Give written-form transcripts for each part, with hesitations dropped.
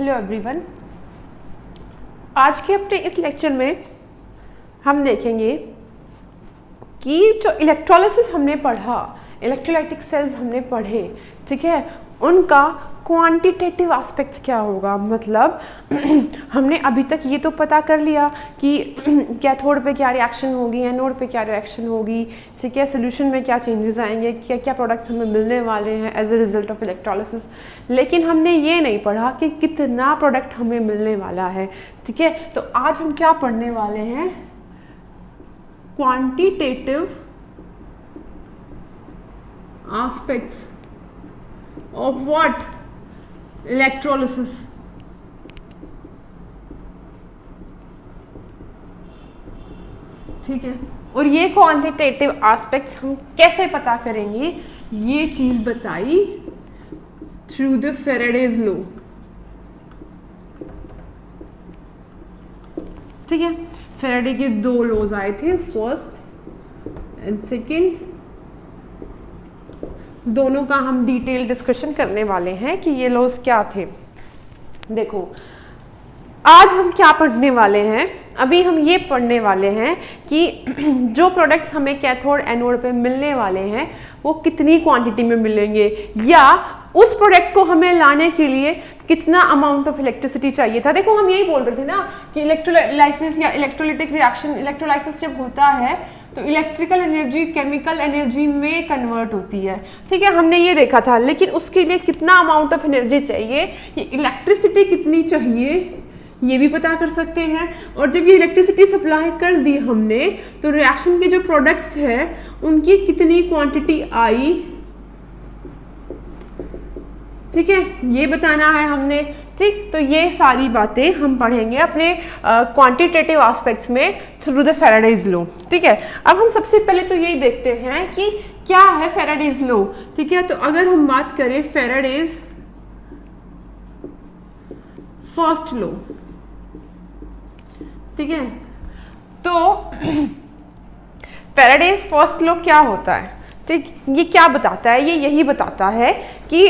Hello everyone. आज के अपने इस लेक्चर में हम देखेंगे कि जो इलेक्ट्रोलिसिस हमने पढ़ा, इलेक्ट्रोलाइटिक सेल्स हमने पढ़े, ठीक है, उनका क्वांटिटेटिव एस्पेक्ट्स क्या होगा। मतलब हमने अभी तक ये तो पता कर लिया कि कैथोड पे क्या रिएक्शन होगी, एनोड पे क्या रिएक्शन होगी, ठीक है, सोल्यूशन में क्या चेंजेस आएंगे, क्या क्या प्रोडक्ट्स हमें मिलने वाले हैं as a result of electrolysis. लेकिन हमने ये नहीं पढ़ा कि कितना प्रोडक्ट हमें मिलने वाला है, ठीक है। तो आज हम क्या पढ़ने वाले हैं, quantitative aspects of what? Electrolysis। ठीक है, और ये क्वांटिटेटिव एस्पेक्ट्स हम कैसे पता करेंगे, ये चीज बताई थ्रू द फेराडेज लॉ। ठीक है, फेराडे के दो लॉज आए थे, फर्स्ट एंड सेकेंड। दोनों का हम डिटेल डिस्कशन करने वाले हैं कि ये लॉज क्या थे। देखो, आज हम क्या पढ़ने वाले हैं, अभी हम ये पढ़ने वाले हैं कि जो प्रोडक्ट्स हमें कैथोड एनोड पे मिलने वाले हैं वो कितनी क्वांटिटी में मिलेंगे, या उस प्रोडक्ट को हमें लाने के लिए कितना अमाउंट ऑफ इलेक्ट्रिसिटी चाहिए था। देखो, हम यही बोल रहे थे ना कि इलेक्ट्रोलाइसिस या इलेक्ट्रोलाइटिक रिएक्शन, इलेक्ट्रोलाइसिस जब होता है तो इलेक्ट्रिकल एनर्जी केमिकल एनर्जी में कन्वर्ट होती है, ठीक है, हमने ये देखा था। लेकिन उसके लिए कितना अमाउंट ऑफ एनर्जी चाहिए, ये इलेक्ट्रिसिटी कितनी चाहिए, ये भी पता कर सकते हैं। और जब ये इलेक्ट्रिसिटी सप्लाई कर दी हमने, तो रिएक्शन के जो प्रोडक्ट्स हैं उनकी कितनी क्वांटिटी आई, ठीक है, ये बताना है हमने। ठीक, तो ये सारी बातें हम पढ़ेंगे अपने क्वांटिटेटिव एस्पेक्ट्स में थ्रू द फेराडेज लॉ। ठीक है, अब हम सबसे पहले तो यही देखते हैं कि क्या है फेराडेज लॉ। ठीक है, तो अगर हम बात करें फेराडेज फर्स्ट लॉ, ठीक है, तो फेराडेज फर्स्ट लॉ क्या होता है, ठीक, ये क्या बताता है, ये यही बताता है कि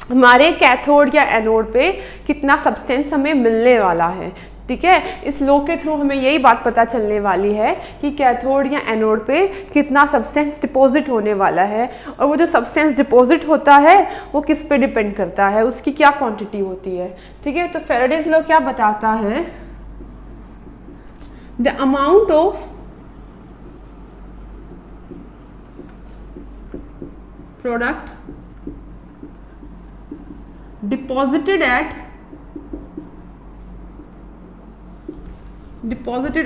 हमारे कैथोड या एनोड पे कितना सब्सटेंस हमें मिलने वाला है। ठीक है, इस लॉ के थ्रू हमें यही बात पता चलने वाली है कि कैथोड या एनोड पे कितना सब्सटेंस डिपॉजिट होने वाला है, और वो जो सब्सटेंस डिपॉजिट होता है वो किस पे डिपेंड करता है, उसकी क्या क्वांटिटी होती है। ठीक है, तो फेराडेज लॉ क्या बताता है, the amount of product deposited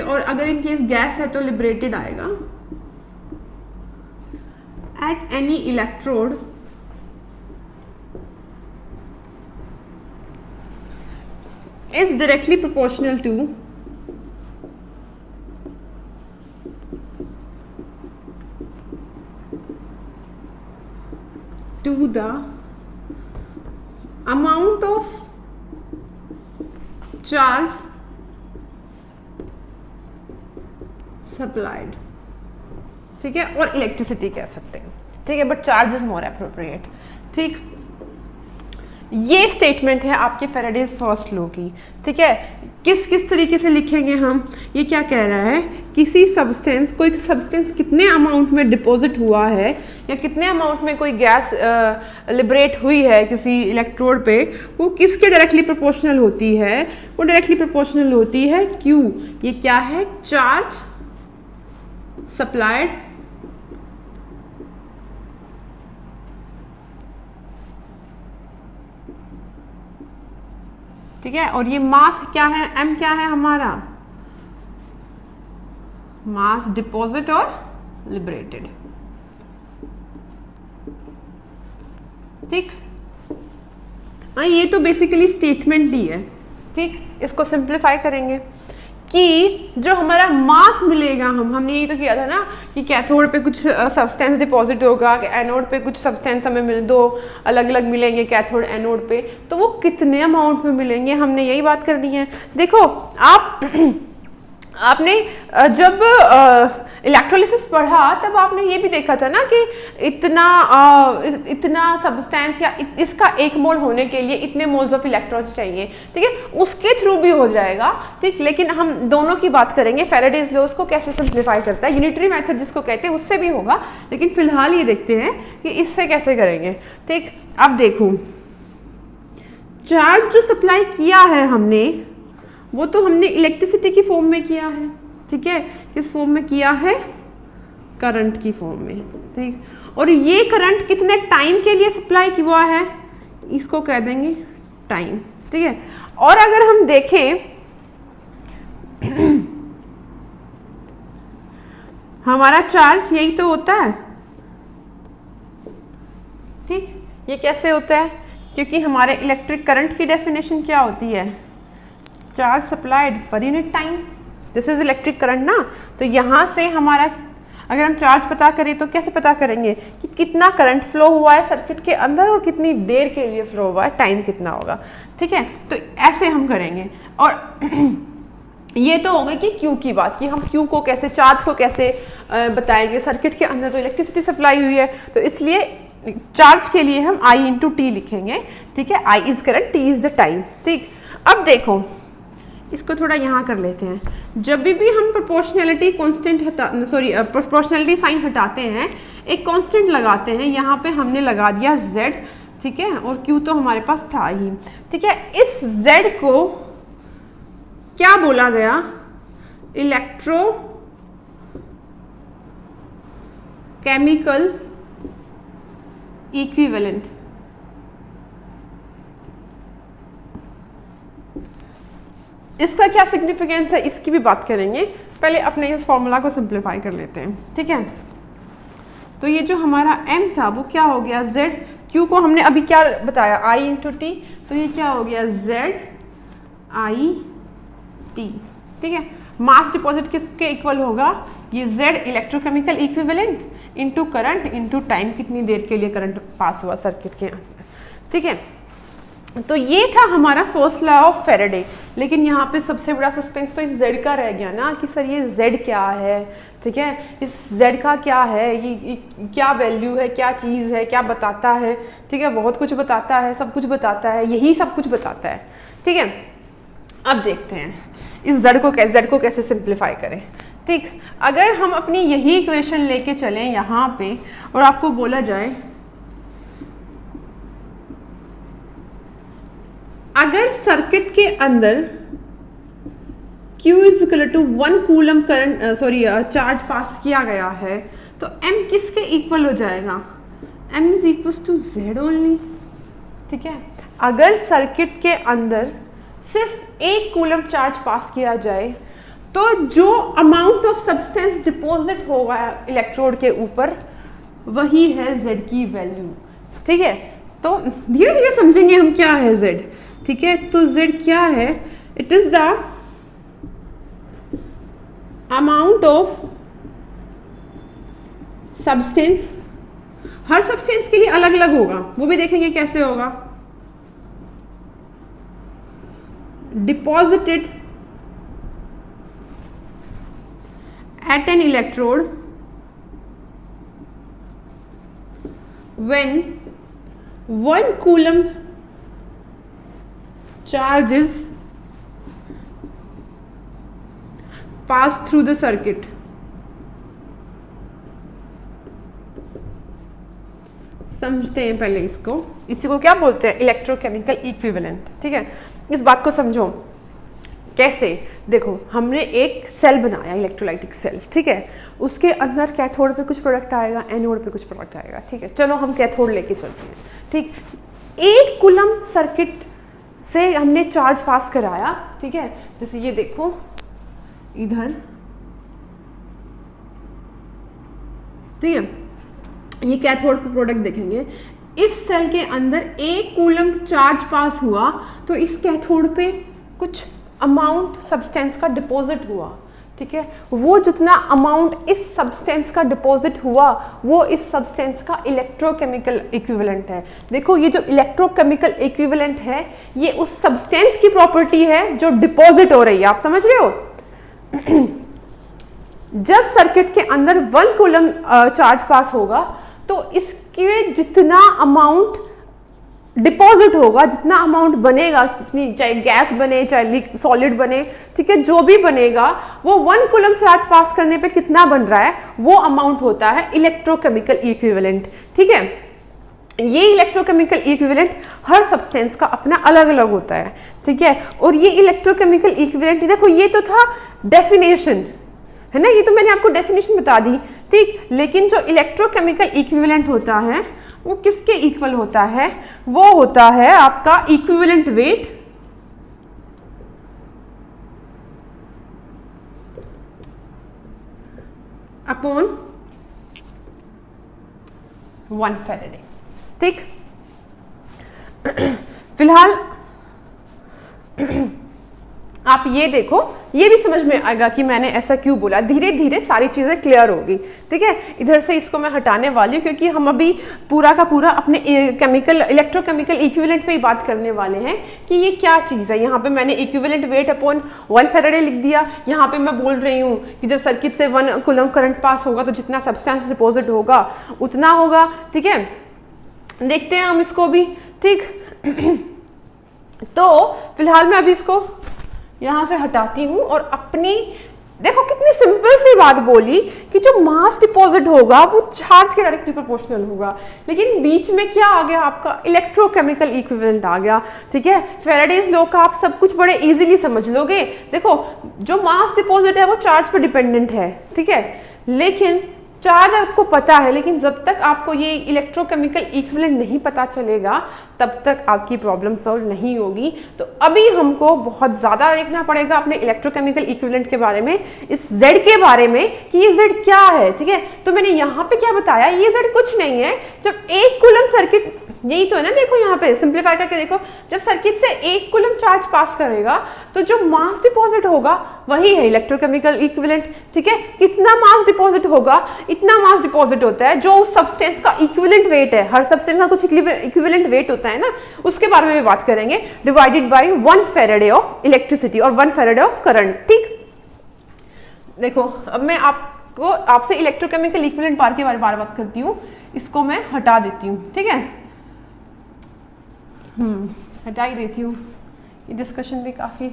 और अगर इन केस गैस है तो लिबरेटेड आएगा, at any electrode is directly proportional to the amount of charge supplied। ठीक है, और इलेक्ट्रिसिटी कह सकते हैं, ठीक है, but charge is more appropriate. ठीक, ये स्टेटमेंट है आपके फेराडेज फर्स्ट लॉ की। ठीक है, किस तरीके से लिखेंगे हम, ये क्या कह रहा है, किसी सब्सटेंस, कोई सब्सटेंस कितने अमाउंट में डिपॉजिट हुआ है या कितने अमाउंट में कोई गैस लिबरेट हुई है किसी इलेक्ट्रोड पे, वो किसके डायरेक्टली प्रोपोर्शनल होती है, वो डायरेक्टली प्रोपोर्शनल होती है क्यू। ये क्या है, चार्ज सप्लाइड ठीक है, और ये मास क्या है, m क्या है हमारा, मास डिपॉजिट और लिबरेटेड। ठीक, ये तो बेसिकली स्टेटमेंट ही है। ठीक, इसको सिंप्लीफाई करेंगे कि जो हमारा मास मिलेगा, हमने यही तो किया था ना कि कैथोड पे कुछ सब्सटेंस डिपॉजिट होगा, एनोड पे कुछ सब्सटेंस हमें दो अलग अलग मिलेंगे कैथोड एनोड पे, तो वो कितने अमाउंट में मिलेंगे, हमने यही बात करनी है। देखो, आप आपने जब इलेक्ट्रोलिसिस पढ़ा तब आपने ये भी देखा था ना कि इतना सब्सटेंस या इसका 1 मोल होने के लिए इतने मोल्स ऑफ इलेक्ट्रॉन्स चाहिए, ठीक है, उसके थ्रू भी हो जाएगा, ठीक। लेकिन हम दोनों की बात करेंगे, फैराडेज लॉ उसको कैसे सिंप्लीफाई करता है, यूनिटरी मेथड जिसको कहते हैं उससे भी होगा, लेकिन फिलहाल ये देखते हैं कि इससे कैसे करेंगे, ठीक। अब देखो, चार्ज जो सप्लाई किया है हमने, वो तो हमने इलेक्ट्रिसिटी की फॉर्म में किया है, ठीक है, किस फॉर्म में किया है, करंट की फॉर्म में, ठीक। और ये करंट कितने टाइम के लिए सप्लाई हुआ है, इसको कह देंगे टाइम, ठीक है। और अगर हम देखें हमारा चार्ज यही तो होता है, ठीक। ये कैसे होता है, क्योंकि हमारे इलेक्ट्रिक करंट की डेफिनेशन क्या होती है, charge supplied per unit time, this is electric current ना। तो यहाँ से हमारा अगर हम चार्ज पता करें तो कैसे पता करेंगे कि कितना करंट फ्लो हुआ है सर्किट के अंदर और कितनी देर के लिए फ्लो हुआ है, टाइम कितना होगा, ठीक है। तो ऐसे हम करेंगे। और ये तो हो गई कि क्यू की बात, कि हम क्यू को कैसे, चार्ज को कैसे बताएंगे, सर्किट के अंदर तो इलेक्ट्रिसिटी सप्लाई हुई है, तो इसलिए चार्ज के लिए हम I इंटू टी लिखेंगे, ठीक है। I is current, T is the time, ठीक। अब देखो, इसको थोड़ा यहाँ कर लेते हैं। जब भी हम प्रोपोर्शनैलिटी कांस्टेंट प्रोपोर्शनैलिटी साइन हटाते हैं, एक कांस्टेंट लगाते हैं, यहाँ पे हमने लगा दिया Z, ठीक है, और Q तो हमारे पास था ही, ठीक है। इस Z को क्या बोला गया, इलेक्ट्रो केमिकल इक्विवेलेंट। इसका क्या सिग्निफिकेंस है, इसकी भी बात करेंगे, पहले अपने इस फॉर्मूला को सिंप्लीफाई कर लेते हैं, ठीक है। तो ये जो हमारा M था वो क्या हो गया Z, Q को हमने अभी क्या बताया I इंटू टी, तो ये क्या हो गया Z I T, ठीक है। मास डिपॉजिट किसके इक्वल होगा, ये Z electrochemical equivalent into current into time, कितनी देर के लिए करंट पास हुआ सर्किट के अंदर, ठीक है। तो ये था हमारा फर्स्ट लॉ ऑफ फैराडे। लेकिन यहाँ पे सबसे बड़ा सस्पेंस तो इस Z का रह गया ना, कि सर ये Z क्या है, ठीक है, इस Z का क्या है, ये क्या वैल्यू है, क्या चीज़ है, क्या बताता है, ठीक है, बहुत कुछ बताता है, सब कुछ बताता है, यही सब कुछ बताता है, ठीक है। अब देखते हैं इस Z को कैसे सिंप्लीफाई करें, ठीक। अगर हम अपनी यही इक्वेशन लेके चलें यहाँ पे और आपको बोला जाए अगर सर्किट के अंदर Q is equal to 1 coulomb current charge pass किया गया है, तो M किसके इक्वल हो जाएगा, M is equal to Z only, ठीक है। अगर सर्किट के अंदर सिर्फ 1 कूलम चार्ज पास किया जाए तो जो अमाउंट ऑफ सब्सटेंस डिपॉजिट होगा इलेक्ट्रोड के ऊपर वही है Z की वैल्यू, ठीक है। तो धीरे धीरे समझेंगे हम क्या है Z, ठीक है। तो Z क्या है, it is the amount of substance, her substance के लिए अलग अलग होगा, वो भी देखेंगे कैसे होगा, deposited at an electrode when 1 coulomb charge is passed through the circuit. समझते हैं पहले इसको, इसी को क्या बोलते हैं, इलेक्ट्रोकेमिकल इक्विवेलेंट, ठीक है। इस बात को समझो कैसे, देखो हमने एक सेल बनाया, इलेक्ट्रोलाइटिक सेल, ठीक है, उसके अंदर कैथोड पे कुछ प्रोडक्ट आएगा, एनोड पे कुछ प्रोडक्ट आएगा, ठीक है। चलो हम कैथोड लेके चलते हैं, ठीक। 1 कूलम सर्किट से हमने चार्ज पास कराया, ठीक है, जैसे ये देखो इधर, ठीक है, ये कैथोड पे प्रोडक्ट देखेंगे, इस सेल के अंदर 1 कूलम चार्ज पास हुआ तो इस कैथोड पे कुछ अमाउंट सब्सटेंस का डिपॉजिट हुआ, ठीक है। वो जितना अमाउंट इस सब्सटेंस का डिपॉजिट हुआ वो इस सब्सटेंस का इलेक्ट्रोकेमिकल इक्विवेलेंट है। देखो ये जो इलेक्ट्रोकेमिकल इक्विवेलेंट है ये उस सब्सटेंस की प्रॉपर्टी है जो डिपॉजिट हो रही है, आप समझ रहे हो। जब सर्किट के अंदर 1 कूलम चार्ज पास होगा तो इसके जितना अमाउंट डिपॉजिट होगा, जितना अमाउंट बनेगा, जितनी चाहे गैस बने चाहे सॉलिड बने, ठीक है, जो भी बनेगा वो 1 कूलम चार्ज पास करने पे कितना बन रहा है वो अमाउंट होता है इलेक्ट्रोकेमिकल इक्विवेलेंट। ठीक है, ये इलेक्ट्रोकेमिकल इक्विवेलेंट हर सब्सटेंस का अपना अलग अलग होता है। ठीक है, और ये इलेक्ट्रोकेमिकल इक्विवेलेंट देखो ये तो था डेफिनेशन, है ना, ये तो मैंने आपको डेफिनेशन बता दी। ठीक, लेकिन जो इलेक्ट्रोकेमिकल इक्विवेलेंट होता है वो किसके इक्वल होता है, वो होता है आपका इक्विवेलेंट वेट अपॉन 1 फैराडे। ठीक, फिलहाल आप ये देखो, ये भी समझ में आएगा कि मैंने ऐसा क्यों बोला, धीरे धीरे सारी चीज़ें क्लियर होगी। ठीक है, इधर से इसको मैं हटाने वाली हूँ क्योंकि हम अभी पूरा का पूरा अपने केमिकल इलेक्ट्रोकेमिकल इक्विवेलेंट पे ही बात करने वाले हैं कि ये क्या चीज़ है। यहाँ पे मैंने इक्विवेलेंट वेट अपॉन 1 फैराडे लिख दिया। यहाँ पे मैं बोल रही हूँ कि जब सर्किट से 1 कूलम करंट पास होगा तो जितना सब्सटेंस डिपॉजिट होगा उतना होगा। ठीक है, देखते हैं हम इसको भी। ठीक, तो फिलहाल मैं अभी इसको यहां से हटाती हूं और अपनी देखो कितनी सिंपल सी बात बोली कि जो मास डिपॉजिट होगा वो चार्ज के डायरेक्टली प्रोपोर्शनल होगा, लेकिन बीच में क्या आ गया आपका इलेक्ट्रोकेमिकल इक्विवेलेंट आ गया। ठीक है, फैराडेज लॉ का आप सब कुछ बड़े इजीली समझ लोगे। देखो जो मास डिपॉजिट है वो चार्ज पर डिपेंडेंट है। ठीक है, लेकिन चार्ज आपको पता है, लेकिन जब तक आपको ये इलेक्ट्रोकेमिकल इक्विवेलेंट नहीं पता चलेगा तब तक आपकी प्रॉब्लम सॉल्व नहीं होगी। तो अभी हमको बहुत ज़्यादा देखना पड़ेगा अपने इलेक्ट्रोकेमिकल इक्विवेलेंट के बारे में, इस Z के बारे में कि ये Z क्या है। ठीक है, तो मैंने यहाँ पे क्या बताया, ये Z कुछ नहीं है। जब 1 कूलम सर्किट, यही तो है ना, देखो यहाँ पे सिंप्लीफाई करके देखो, जब सर्किट से 1 कूलम चार्ज पास करेगा तो जो मास डिपॉजिट होगा वही है इलेक्ट्रोकेमिकल इक्विवेलेंट। ठीक है, कितना मास डिपॉजिट होगा, इतना मास डिपॉजिट होता है जो उस सब्सटेंस का इक्विवेलेंट वेट है। हर सब्सटेंस का कुछ इक्विवेलेंट वेट होता है ना, उसके बारे में भी बात करेंगे, divided by 1 Faraday of electricity और 1 फैराडे ऑफ करंट। ठीक, देखो अब मैं आपसे इलेक्ट्रोकेमिकल इक्विवेलेंट बार के बारे में बात करती हूँ, इसको मैं हटा देती हूँ। ठीक है, हटा ही देती हूँ, ये डिस्कशन भी काफी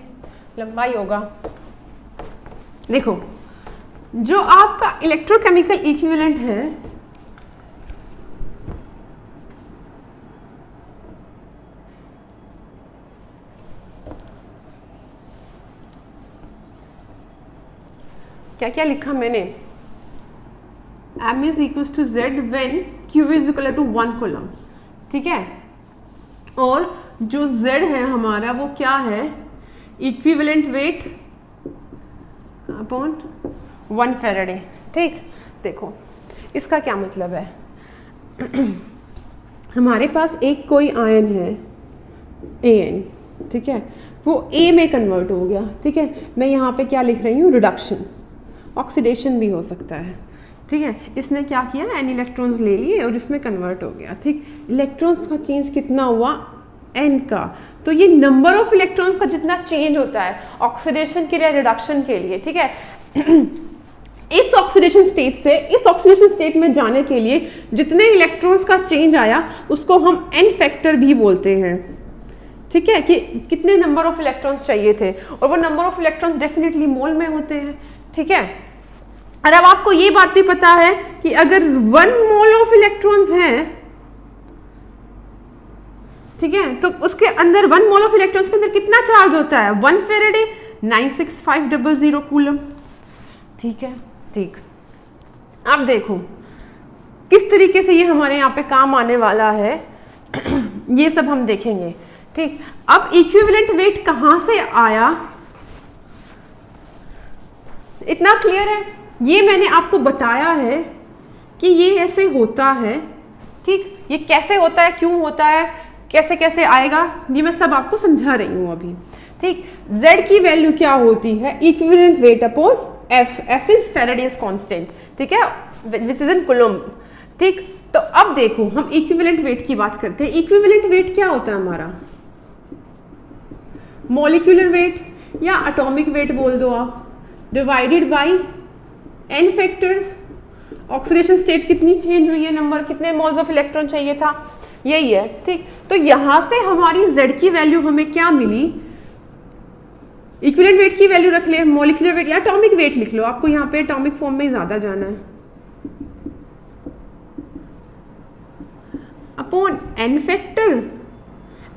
लंबा ही होगा। देखो जो आपका इलेक्ट्रोकेमिकल इक्विवेलेंट है क्या क्या लिखा मैंने, M is equal to Z when Q is equal to 1 coulomb. ठीक है, और जो Z है हमारा वो क्या है, इक्विवेलेंट वेट अपॉन 1 फैराडे। ठीक, देखो इसका क्या मतलब है, हमारे पास एक कोई आयन है AN, ठीक है, वो A में कन्वर्ट हो गया। ठीक है, मैं यहाँ पे क्या लिख रही हूँ, रिडक्शन, ऑक्सीडेशन भी हो सकता है। ठीक है, इसने क्या किया, N इलेक्ट्रॉन्स ले लिए और इसमें कन्वर्ट हो गया। ठीक, इलेक्ट्रॉन्स का चेंज कितना हुआ, N का, तो ये नंबर ऑफ इलेक्ट्रॉन्स का जितना चेंज होता है ऑक्सीडेशन के लिए, रिडक्शन के लिए। ठीक है, इस ऑक्सीडेशन स्टेट से इस ऑक्सीडेशन स्टेट में जाने के लिए जितने इलेक्ट्रॉन्स का चेंज आया उसको हम N फैक्टर भी बोलते हैं। ठीक है, कि कितने नंबर ऑफ इलेक्ट्रॉन्स चाहिए थे, और वो नंबर ऑफ इलेक्ट्रॉन्स डेफिनेटली मोल में होते हैं। ठीक है, और अब आपको ये बात भी पता है कि अगर 1 मोल ऑफ इलेक्ट्रॉन्स हैं, ठीक है, तो उसके अंदर 1 मोल ऑफ इलेक्ट्रॉन्स के अंदर कितना चार्ज होता है, 1 फैराडे 96500 कूलम। ठीक है, ठीक, अब देखो किस तरीके से ये हमारे यहाँ पे काम आने वाला है ये सब हम देखेंगे। ठीक, अब इक्विवेलेंट वेट कहाँ से आया, इतना क्लियर है, ये मैंने आपको बताया है कि ये ऐसे होता है। ठीक, ये कैसे होता है, क्यों होता है, कैसे कैसे आएगा, ये मैं सब आपको समझा रही हूँ अभी। ठीक, Z की वैल्यू क्या होती है, equivalent weight upon F is Faraday's constant. ठीक है, विच इज इन कूलम। ठीक, तो अब देखो हम इक्विवेलेंट वेट की बात करते हैं। इक्विवेलेंट वेट क्या होता है हमारा, मॉलिक्यूलर वेट या एटॉमिक वेट बोल दो आप, divided by n factors. Oxidation state कितनी चेंज हुई है, नंबर कितने मोल्स ऑफ इलेक्ट्रॉन चाहिए था, यही है। ठीक, तो यहां से हमारी Z की वैल्यू हमें क्या मिली, इक्विवेलेंट वेट की वैल्यू रख ले, मॉलिक्यूलर वेट या एटॉमिक वेट लिख लो, आपको यहाँ पे एटॉमिक फॉर्म में ही ज्यादा जाना है, अपॉन n फैक्टर,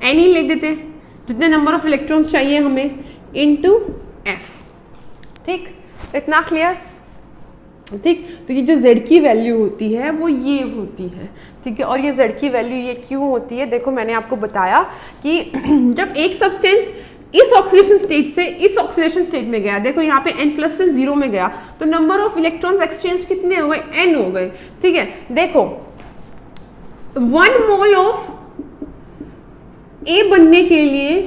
n ही लिख देते हैं जितने नंबर ऑफ इलेक्ट्रॉन्स चाहिए हमें, इनटू f। ठीक, इतना क्लियर। ठीक, तो ये जो Z की वैल्यू होती है वो ये होती है। ठीक है, और ये Z की वैल्यू ये क्यों होती है, देखो मैंने आपको बताया कि जब एक सब्सटेंस इस ऑक्सीडेशन स्टेट से इस ऑक्सीडेशन स्टेट में गया, देखो यहाँ पे n प्लस से 0 में गया, तो नंबर ऑफ इलेक्ट्रॉन्स एक्सचेंज कितने हो गए, n हो गए। ठीक है, देखो 1 मोल ऑफ A बनने के लिए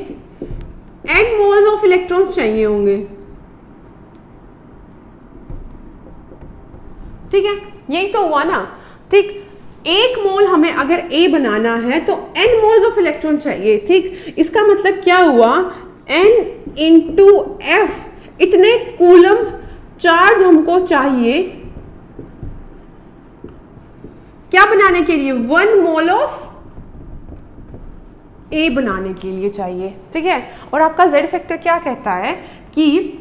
n मोल्स ऑफ इलेक्ट्रॉन्स चाहिए होंगे। ठीक है, यही तो हुआ ना। ठीक, 1 मोल हमें अगर A बनाना है तो n मोल्स ऑफ इलेक्ट्रॉन चाहिए। ठीक, इसका मतलब क्या हुआ, n इंटू एफ इतने कूलम चार्ज हमको चाहिए क्या बनाने के लिए, 1 मोल ऑफ A बनाने के लिए चाहिए। ठीक है, और आपका Z फैक्टर क्या कहता है कि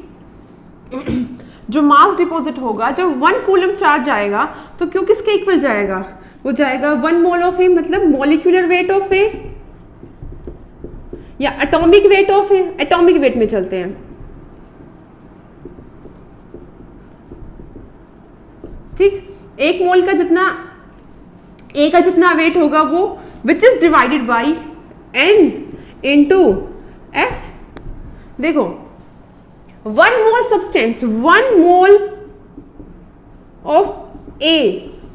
जो मास डिपॉजिट होगा, जब 1 कूलम चार्ज आएगा तो क्यों किसके इक्वल जाएगा, वो जाएगा 1 मोल ऑफ ए, मतलब मॉलिक्यूलर वेट ऑफ ए या atomic weight of A. Atomic weight में चलते हैं। ठीक, 1 मोल का जितना ए का जितना वेट होगा वो which is divided by n into F. देखो 1 मोल सब्सटेंस, 1 मोल ऑफ ए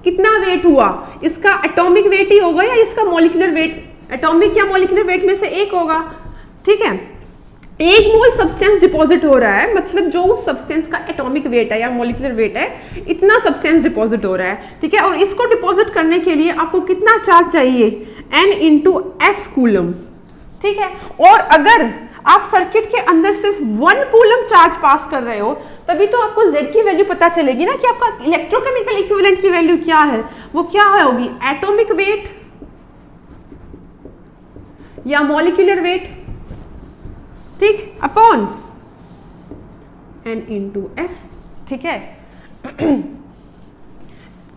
कितना वेट हुआ, इसका एटॉमिक वेट ही होगा या इसका मॉलिक्यूलर वेट, एटॉमिक या मॉलिक्यूलर वेट में से एक होगा। ठीक है, 1 मोल सब्सटेंस डिपॉजिट हो रहा है, मतलब जो सब्सटेंस का एटॉमिक वेट है या मॉलिक्यूलर वेट है, इतना सब्सटेंस डिपॉजिट हो रहा है। ठीक है, और इसको डिपॉजिट करने के लिए आपको कितना चार्ज चाहिए, n इंटू एफ कूलम। ठीक है, और अगर आप सर्किट के अंदर सिर्फ 1 कूलम चार्ज पास कर रहे हो, तभी तो आपको Z की वैल्यू पता चलेगी ना कि आपका इलेक्ट्रोकेमिकल इक्विवेलेंट की वैल्यू क्या है। वो क्या होगी, एटॉमिक वेट या मॉलिक्यूलर वेट। ठीक, अपॉन n इंटू एफ। ठीक है,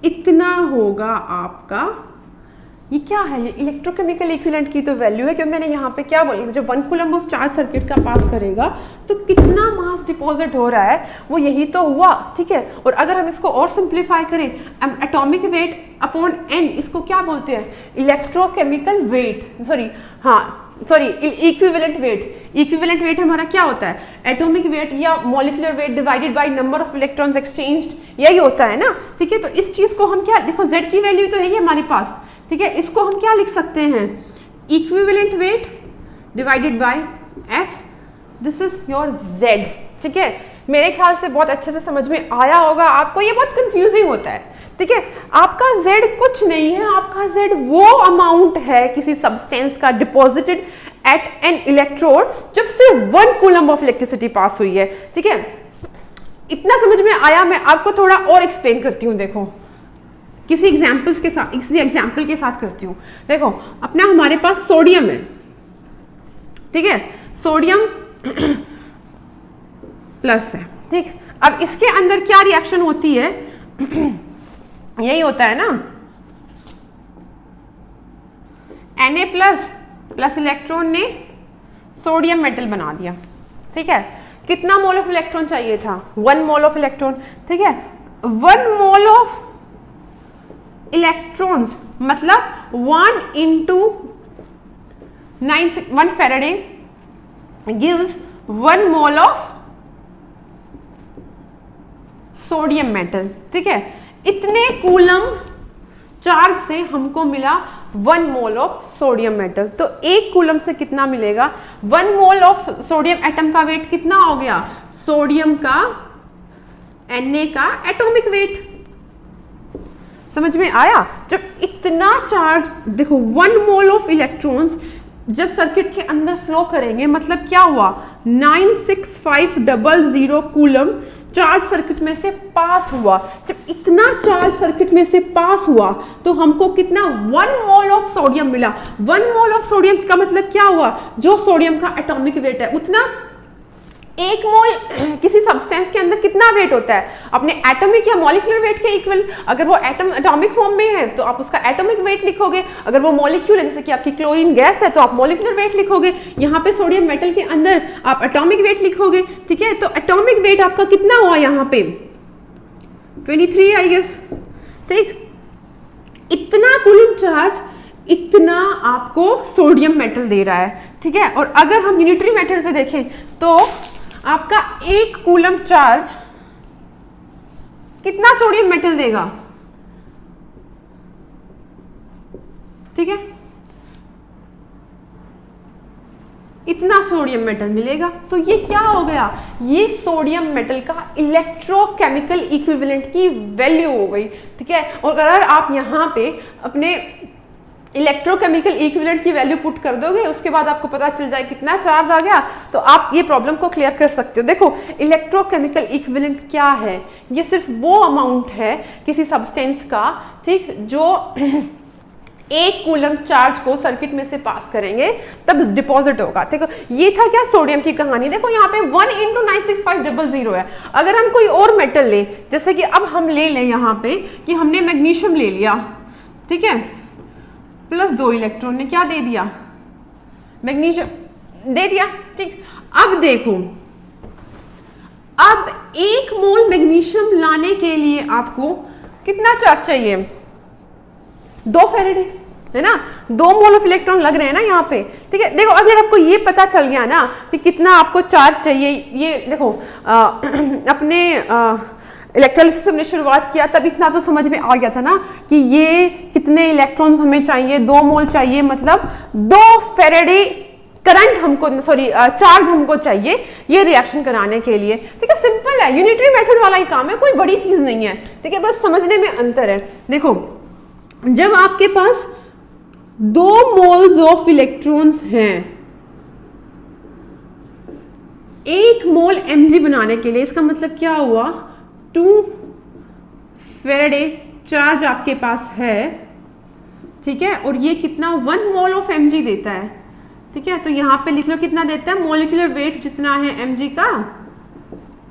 इतना होगा आपका, ये क्या है, ये इलेक्ट्रोकेमिकल इक्विवेलेंट की तो वैल्यू है, क्योंकि मैंने यहाँ पे क्या बोली, जब 1 कूलम ऑफ चार्ज सर्किट का पास करेगा तो कितना मास डिपॉजिट हो रहा है, वो यही तो हुआ। ठीक है, और अगर हम इसको और सिंप्लीफाई करें, एटॉमिक वेट अपॉन n, इसको क्या बोलते हैं, electrochemical weight, equivalent weight. Equivalent weight हमारा क्या होता है, एटॉमिक वेट या molecular weight divided by number of electrons exchanged, यही होता है ना। ठीक है, तो इस चीज को हम क्या, देखो Z की वैल्यू तो है ये हमारे पास। ठीक है, इसको हम क्या लिख सकते हैं, equivalent weight divided bye F, this is your Z। ठीक है, मेरे ख्याल से बहुत अच्छे से समझ में आया होगा आपको, ये बहुत कंफ्यूजिंग होता है। ठीक है, आपका Z कुछ नहीं है, आपका Z वो अमाउंट है किसी सब्सटेंस का डिपॉजिटेड एट एन इलेक्ट्रोड जब सिर्फ 1 कूलम ऑफ इलेक्ट्रिसिटी पास हुई है। ठीक है, इतना समझ में आया। मैं आपको थोड़ा और एक्सप्लेन करती हूँ, देखो किसी एग्जाम्पल के साथ करती हूँ। देखो अपना हमारे पास सोडियम है। ठीक है, सोडियम प्लस है। ठीक, अब इसके अंदर क्या रिएक्शन होती है, यही होता है ना, Na प्लस इलेक्ट्रॉन ने सोडियम मेटल बना दिया। ठीक है, कितना मोल ऑफ इलेक्ट्रॉन चाहिए था, 1 मोल ऑफ इलेक्ट्रॉन। ठीक है, 1 मोल ऑफ इलेक्ट्रॉन्स मतलब 1 into 1 Faraday gives 1 mole of sodium metal. ठीक है, इतने कूलम चार्ज से हमको मिला 1 मोल ऑफ सोडियम मेटल। तो 1 कूलम से कितना मिलेगा, 1 मोल ऑफ सोडियम एटम का वेट कितना हो गया, सोडियम का Na का एटॉमिक वेट। समझ में आया, जब इतना चार्ज, देखो 1 मोल ऑफ इलेक्ट्रॉन्स जब सर्किट के अंदर फ्लो करेंगे, मतलब क्या हुआ, 96500 कूलम चार्ज सर्किट में से पास हुआ। जब इतना चार्ज सर्किट में से पास हुआ तो हमको कितना 1 मोल ऑफ सोडियम मिला। 1 मोल ऑफ सोडियम का मतलब क्या हुआ, जो सोडियम का एटॉमिक वेट है उतना, 1 मोल किसी सब्सटेंस के अंदर कितना वेट होता है, अपने एटॉमिक या मॉलिक्यूलर वेट के इक्वल। अगर वो एटॉमिक फॉर्म में है तो आप उसका एटॉमिक वेट लिखोगे, अगर वो मॉलिक्यूल है जैसे कि आपकी क्लोरीन गैस है तो आप मॉलिक्यूलर वेट लिखोगे, यहाँ पे सोडियम मेटल के अंदर आप एटॉमिक वेट लिखोगे, ठीक है। तो एटॉमिक वेट आपका कितना हुआ यहाँ पे 23 आई गेस, ठीक। इतना कूलिंग चार्ज इतना आपको सोडियम मेटल दे रहा है, ठीक है। और अगर हम यूनिटरी मेथड से देखें तो आपका 1 कूलम चार्ज कितना सोडियम मेटल देगा, ठीक है, इतना सोडियम मेटल मिलेगा। तो ये क्या हो गया, ये सोडियम मेटल का इलेक्ट्रोकेमिकल इक्विवेलेंट की वैल्यू हो गई, ठीक है। और अगर आप यहां पे अपने इलेक्ट्रोकेमिकल इक्विवेलेंट की वैल्यू पुट कर दोगे, उसके बाद आपको पता चल जाए कितना चार्ज आ गया, तो आप ये प्रॉब्लम को क्लियर कर सकते हो। देखो इलेक्ट्रोकेमिकल इक्विवेलेंट क्या है, ये सिर्फ वो अमाउंट है किसी सब्सटेंस का, ठीक, जो 1 कूलम चार्ज को सर्किट में से पास करेंगे तब डिपॉजिट होगा। देखो ये था क्या सोडियम की कहानी। देखो यहाँ पे 1 × 96500 है। अगर हम कोई और मेटल ले, जैसे कि अब हम ले लें यहाँ पे कि हमने मैग्नीशियम ले लिया, ठीक है, +2 इलेक्ट्रॉन ने क्या दे दिया, मैग्नीशियम दे दिया, ठीक। अब देखो, अब 1 मोल मैग्नीशियम लाने के लिए आपको कितना चार्ज चाहिए, 2 फेरेडे, है ना, 2 मोल ऑफ इलेक्ट्रॉन लग रहे हैं ना यहाँ पे, ठीक है। देखो अगर आपको ये पता चल गया ना कि कितना आपको चार्ज चाहिए, ये देखो अपने इलेक्ट्रोलिसिस हमने शुरुआत किया तब इतना तो समझ में आ गया था ना कि ये कितने इलेक्ट्रॉन्स हमें चाहिए, 2 मोल चाहिए, मतलब 2 फेरेडे करंट हमको, चार्ज हमको चाहिए ये रिएक्शन कराने के लिए, ठीक है। सिंपल है, यूनिटरी मेथड वाला ही काम है, कोई बड़ी चीज नहीं है, ठीक है, बस समझने में अंतर है। देखो जब आपके पास 2 मोल्स ऑफ इलेक्ट्रॉन्स हैं, 1 मोल Mg बनाने के लिए, इसका मतलब क्या हुआ, 2 फेरेडे चार्ज आपके पास है, ठीक है, और ये कितना 1 मोल ऑफ Mg देता है, ठीक है। तो यहां पे लिख लो कितना देता है, मॉलिक्यूलर वेट जितना है Mg का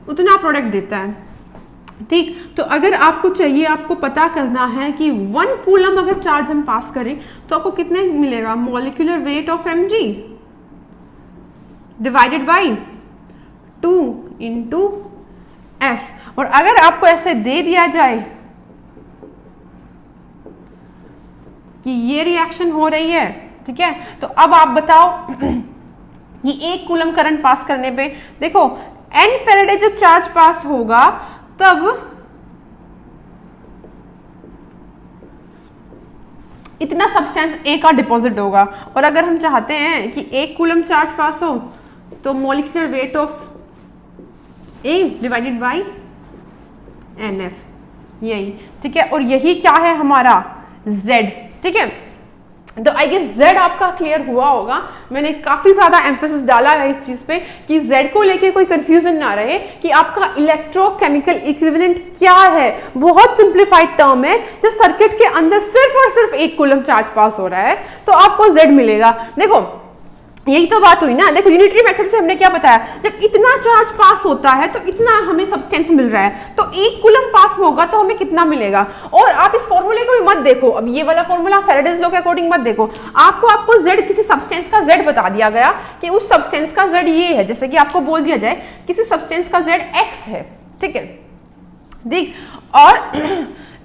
उतना प्रोडक्ट देता है, ठीक। तो अगर आपको चाहिए, आपको पता करना है कि 1 कूलम अगर चार्ज हम पास करें तो आपको कितने मिलेगा, molecular weight of Mg divided by 2 × F। और अगर आपको ऐसे दे दिया जाए कि ये रिएक्शन हो रही है, ठीक है, तो अब आप बताओ ये 1 कूलम करंट पास करने पे, देखो N फेरेडे जब चार्ज पास होगा तब इतना सब्सटेंस A का डिपॉजिट होगा। और अगर हम चाहते हैं कि 1 कूलम चार्ज पास हो तो molecular weight of A divided by NF, यही, ठीक है। और यही क्या है हमारा Z, ठीक है। तो आई गेस Z आपका क्लियर हुआ होगा। मैंने काफी ज्यादा एम्फेसिस डाला है इस चीज पे कि Z को लेके कोई कंफ्यूजन ना रहे कि आपका इलेक्ट्रोकेमिकल इक्विवेलेंट क्या है। बहुत सिंप्लीफाइड टर्म है, जब सर्किट के अंदर सिर्फ और सिर्फ 1 कूलम चार्ज पास हो रहा है तो आपको Z मिलेगा। देखो यही तो बात हुई ना। देखो यूनिटरी मेथड से हमने क्या बताया, जब इतना चार्ज पास होता है तो इतना हमें सब्सटेंस मिल रहा है, तो 1 कूलम पास होगा तो हमें कितना मिलेगा। और आप इस फॉर्मूले को भी मत देखो, अब ये वाला फॉर्मूला फैराडेज लॉ के अकॉर्डिंग मत देखो, आपको Z किसी सब्सटेंस का Z बता दिया गया कि उस सब्सटेंस का Z ये है, जैसे कि आपको बोल दिया जाए किसी सब्सटेंस का Z X है, ठीक है, देख। और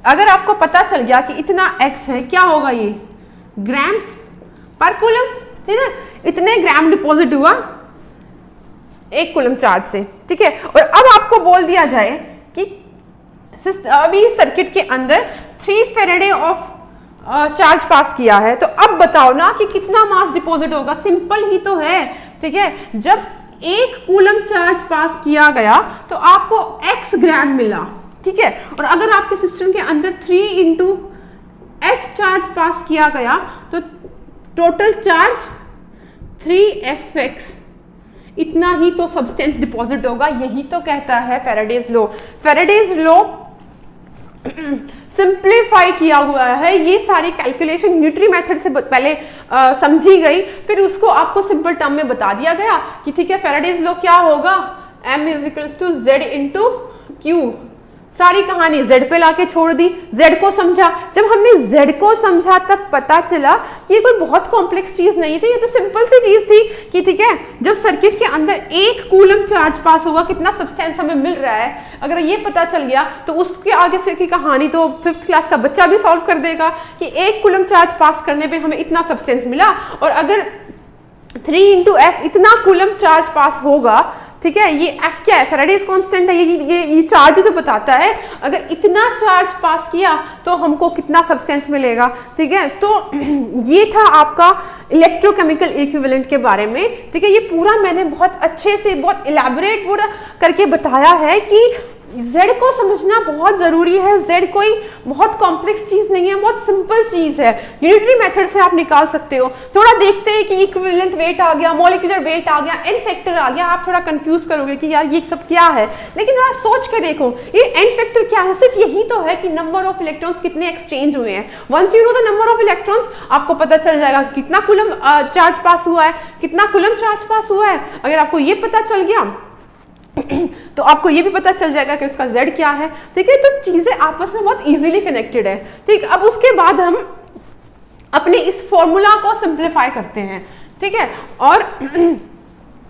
अगर आपको पता चल गया कि इतना X है, क्या होगा, ये ग्राम्स पर कूलम, ठीक है, इतने ग्राम डिपॉजिट हुआ 1 कूलम चार्ज से, ठीक है। और अब आपको बोल दिया जाए कि अभी सर्किट के अंदर 3 फेरेडे ऑफ चार्ज पास किया है, तो अब बताओ ना कि कितना मास डिपॉजिट होगा। सिंपल ही तो है, ठीक है। जब 1 कूलम चार्ज पास किया गया तो आपको x ग्राम मिला, ठीक है। और अगर आपके सिस्टम के अंदर 3 × F चार्ज पास किया गया तो टोटल चार्ज 3Fx इतना ही तो सब्सटेंस डिपॉजिट होगा, यही तो कहता है Faraday's law. Faraday's law simplify किया हुआ है, ये सारी कैलकुलेशन न्यूट्री मेथड से पहले समझी गई, फिर उसको आपको सिंपल टर्म में बता दिया गया कि ठीक है फैराडेज लॉ क्या होगा, m is equals to z into Q. सारी कहानी z पे लाके छोड़ दी, z को समझा। जब हमने z को समझा तब पता चला कि ये कोई बहुत कॉम्प्लेक्स चीज नहीं थी, ये तो सिंपल सी चीज थी कि ठीक है जब सर्किट के अंदर 1 कूलम चार्ज पास होगा कितना सब्सटेंस हमें मिल रहा है, अगर ये पता चल गया तो उसके आगे से की कहानी तो 5th क्लास का बच्चा भी सॉल्व कर देगा कि 1 कूलम चार्ज पास करने पे हमें इतना सब्सटेंस मिला, और अगर 3 इंटू एफ इतना कूलम चार्ज पास होगा, ठीक है ये एफ क्या है, फैराडेज कांस्टेंट है, ये चार्ज तो बताता है, अगर इतना चार्ज पास किया तो हमको कितना सब्सटेंस मिलेगा, ठीक है। तो ये था आपका इलेक्ट्रोकेमिकल इक्विवेलेंट के बारे में, ठीक है। ये पूरा मैंने बहुत अच्छे से बहुत इलेबोरेट पूरा करके बताया है कि Z को समझना बहुत जरूरी है। Z कोई बहुत कॉम्प्लेक्स चीज नहीं है, बहुत सिंपल चीज है, यूनिटरी मेथड से आप निकाल सकते हो। थोड़ा देखते हैं कि इक्विवेलेंट वेट आ गया, मॉलिक्यूलर वेट आ गया, एन फैक्टर आ गया, आप थोड़ा कंफ्यूज करोगे कि यार ये सब क्या है, लेकिन जरा सोच के देखो ये एन फैक्टर क्या है, सिर्फ यही तो है कि नंबर ऑफ इलेक्ट्रॉन्स कितने एक्सचेंज हुए हैं। Once you know the number of electrons आपको पता चल जाएगा कितना कूलम चार्ज पास हुआ है, कितना कूलम चार्ज पास हुआ है। अगर आपको ये पता चल गया तो आपको ये भी पता चल जाएगा कि उसका Z क्या है, ठीक है। तो चीजें आपस में बहुत इजीली कनेक्टेड है, ठीक। अब उसके बाद हम अपने इस फॉर्मूला को सिंप्लीफाई करते हैं, ठीक है, और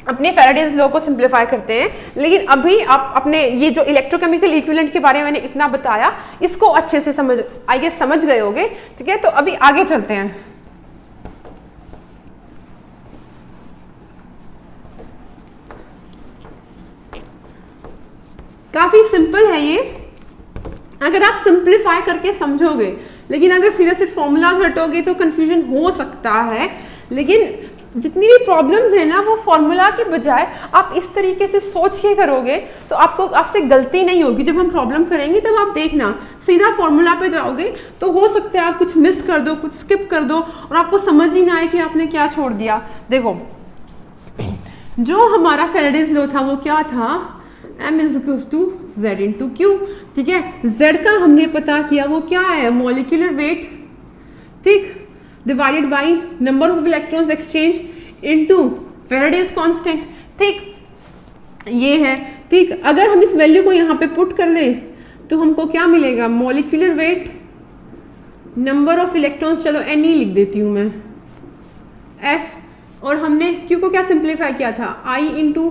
अपने फैराडेज लॉ को सिंप्लीफाई करते हैं। लेकिन अभी आप अपने ये जो इलेक्ट्रोकेमिकल इक्विवेलेंट के बारे में मैंने इतना बताया, इसको अच्छे से समझ आई गेस समझ गए होगे, ठीक है। तो अभी आगे चलते हैं। काफी सिंपल है ये, अगर आप सिंप्लीफाई करके समझोगे, लेकिन अगर सीधे सिर्फ फॉर्मूलाज रटोगे तो कंफ्यूजन हो सकता है। लेकिन जितनी भी प्रॉब्लम्स है ना, वो फॉर्मूला के बजाय आप इस तरीके से सोच के करोगे तो आपसे गलती नहीं होगी। जब हम प्रॉब्लम करेंगे तब आप देखना सीधा फॉर्मूला पे जाओगे तो हो सकता है आप कुछ मिस कर दो, कुछ स्किप कर दो और आपको समझ ही ना आए कि आपने क्या छोड़ दिया। देखो जो हमारा फैराडेज लॉ था वो क्या था, m is equal to z into Q, ठीक है। z का हमने पता किया वो क्या है, मॉलिक्यूलर वेट, ठीक, divided by number of electrons exchange into Faraday's constant, ठीक, ये है, ठीक। अगर हम इस वैल्यू को यहाँ पे पुट कर दें तो हमको क्या मिलेगा, molecular weight, number of electrons, चलो n ही लिख देती हूँ मैं, f, और हमने q को क्या सिंप्लीफाई किया था, I इंटू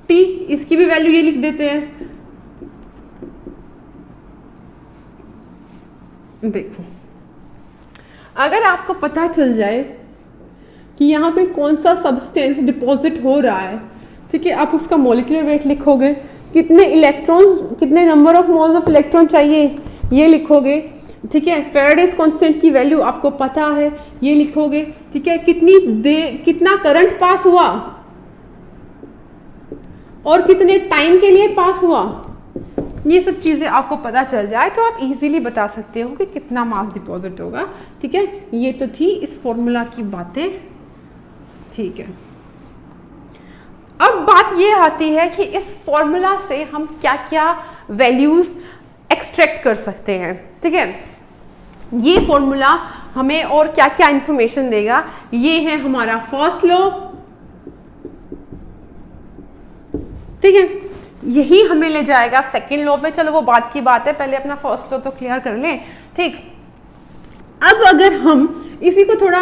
टी, इसकी भी वैल्यू ये लिख देते हैं। देखो अगर आपको पता चल जाए कि यहाँ पे कौन सा सब्सटेंस डिपॉजिट हो रहा है, ठीक है, आप उसका मॉलिक्यूलर वेट लिखोगे, कितने इलेक्ट्रॉन्स, कितने number of moles of electron चाहिए ये लिखोगे, ठीक है। फैराडेज कांस्टेंट की वैल्यू आपको पता है ये लिखोगे, ठीक है। कितना करंट पास हुआ और कितने टाइम के लिए पास हुआ, ये सब चीज़ें आपको पता चल जाए तो आप इजीली बता सकते हो कि कितना मास डिपॉजिट होगा, ठीक है। ये तो थी इस फॉर्मूला की बातें, ठीक है। अब बात ये आती है कि इस फॉर्मूला से हम क्या क्या वैल्यूज एक्सट्रैक्ट कर सकते हैं, ठीक है। ये फॉर्मूला हमें और क्या क्या इंफॉर्मेशन देगा, ये है हमारा फर्स्ट लॉ, ठीक है। यही हमें ले जाएगा सेकंड लॉ पे, चलो वो बात की बात है, पहले अपना फर्स्ट लॉ तो क्लियर कर लें, ठीक। अब अगर हम इसी को थोड़ा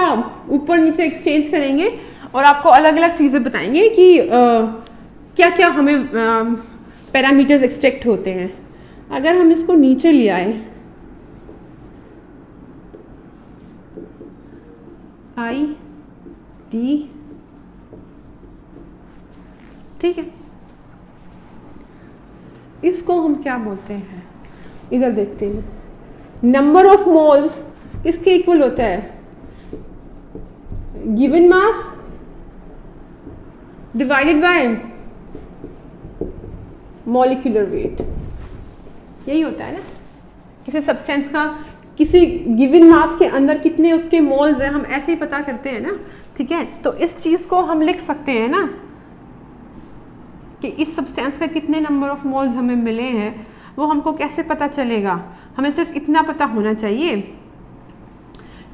ऊपर नीचे एक्सचेंज करेंगे और आपको अलग अलग चीजें बताएंगे कि क्या क्या हमें पैरामीटर्स एक्सट्रैक्ट होते हैं। अगर हम इसको नीचे ले आए, आई टी, ठीक है, इसको हम क्या बोलते हैं, इधर देखते हैं, नंबर ऑफ मोल्स इसके इक्वल होता है given mass divided by molecular weight, यही होता है ना। किसी सब्सटेंस का किसी गिवन मास के अंदर कितने उसके मोल्स हैं, हम ऐसे ही पता करते हैं ना, ठीक है। तो इस चीज को हम लिख सकते हैं ना, कि इस सब्सटेंस का कितने नंबर ऑफ मोल्स हमें मिले हैं, वो हमको कैसे पता चलेगा? हमें सिर्फ इतना पता होना चाहिए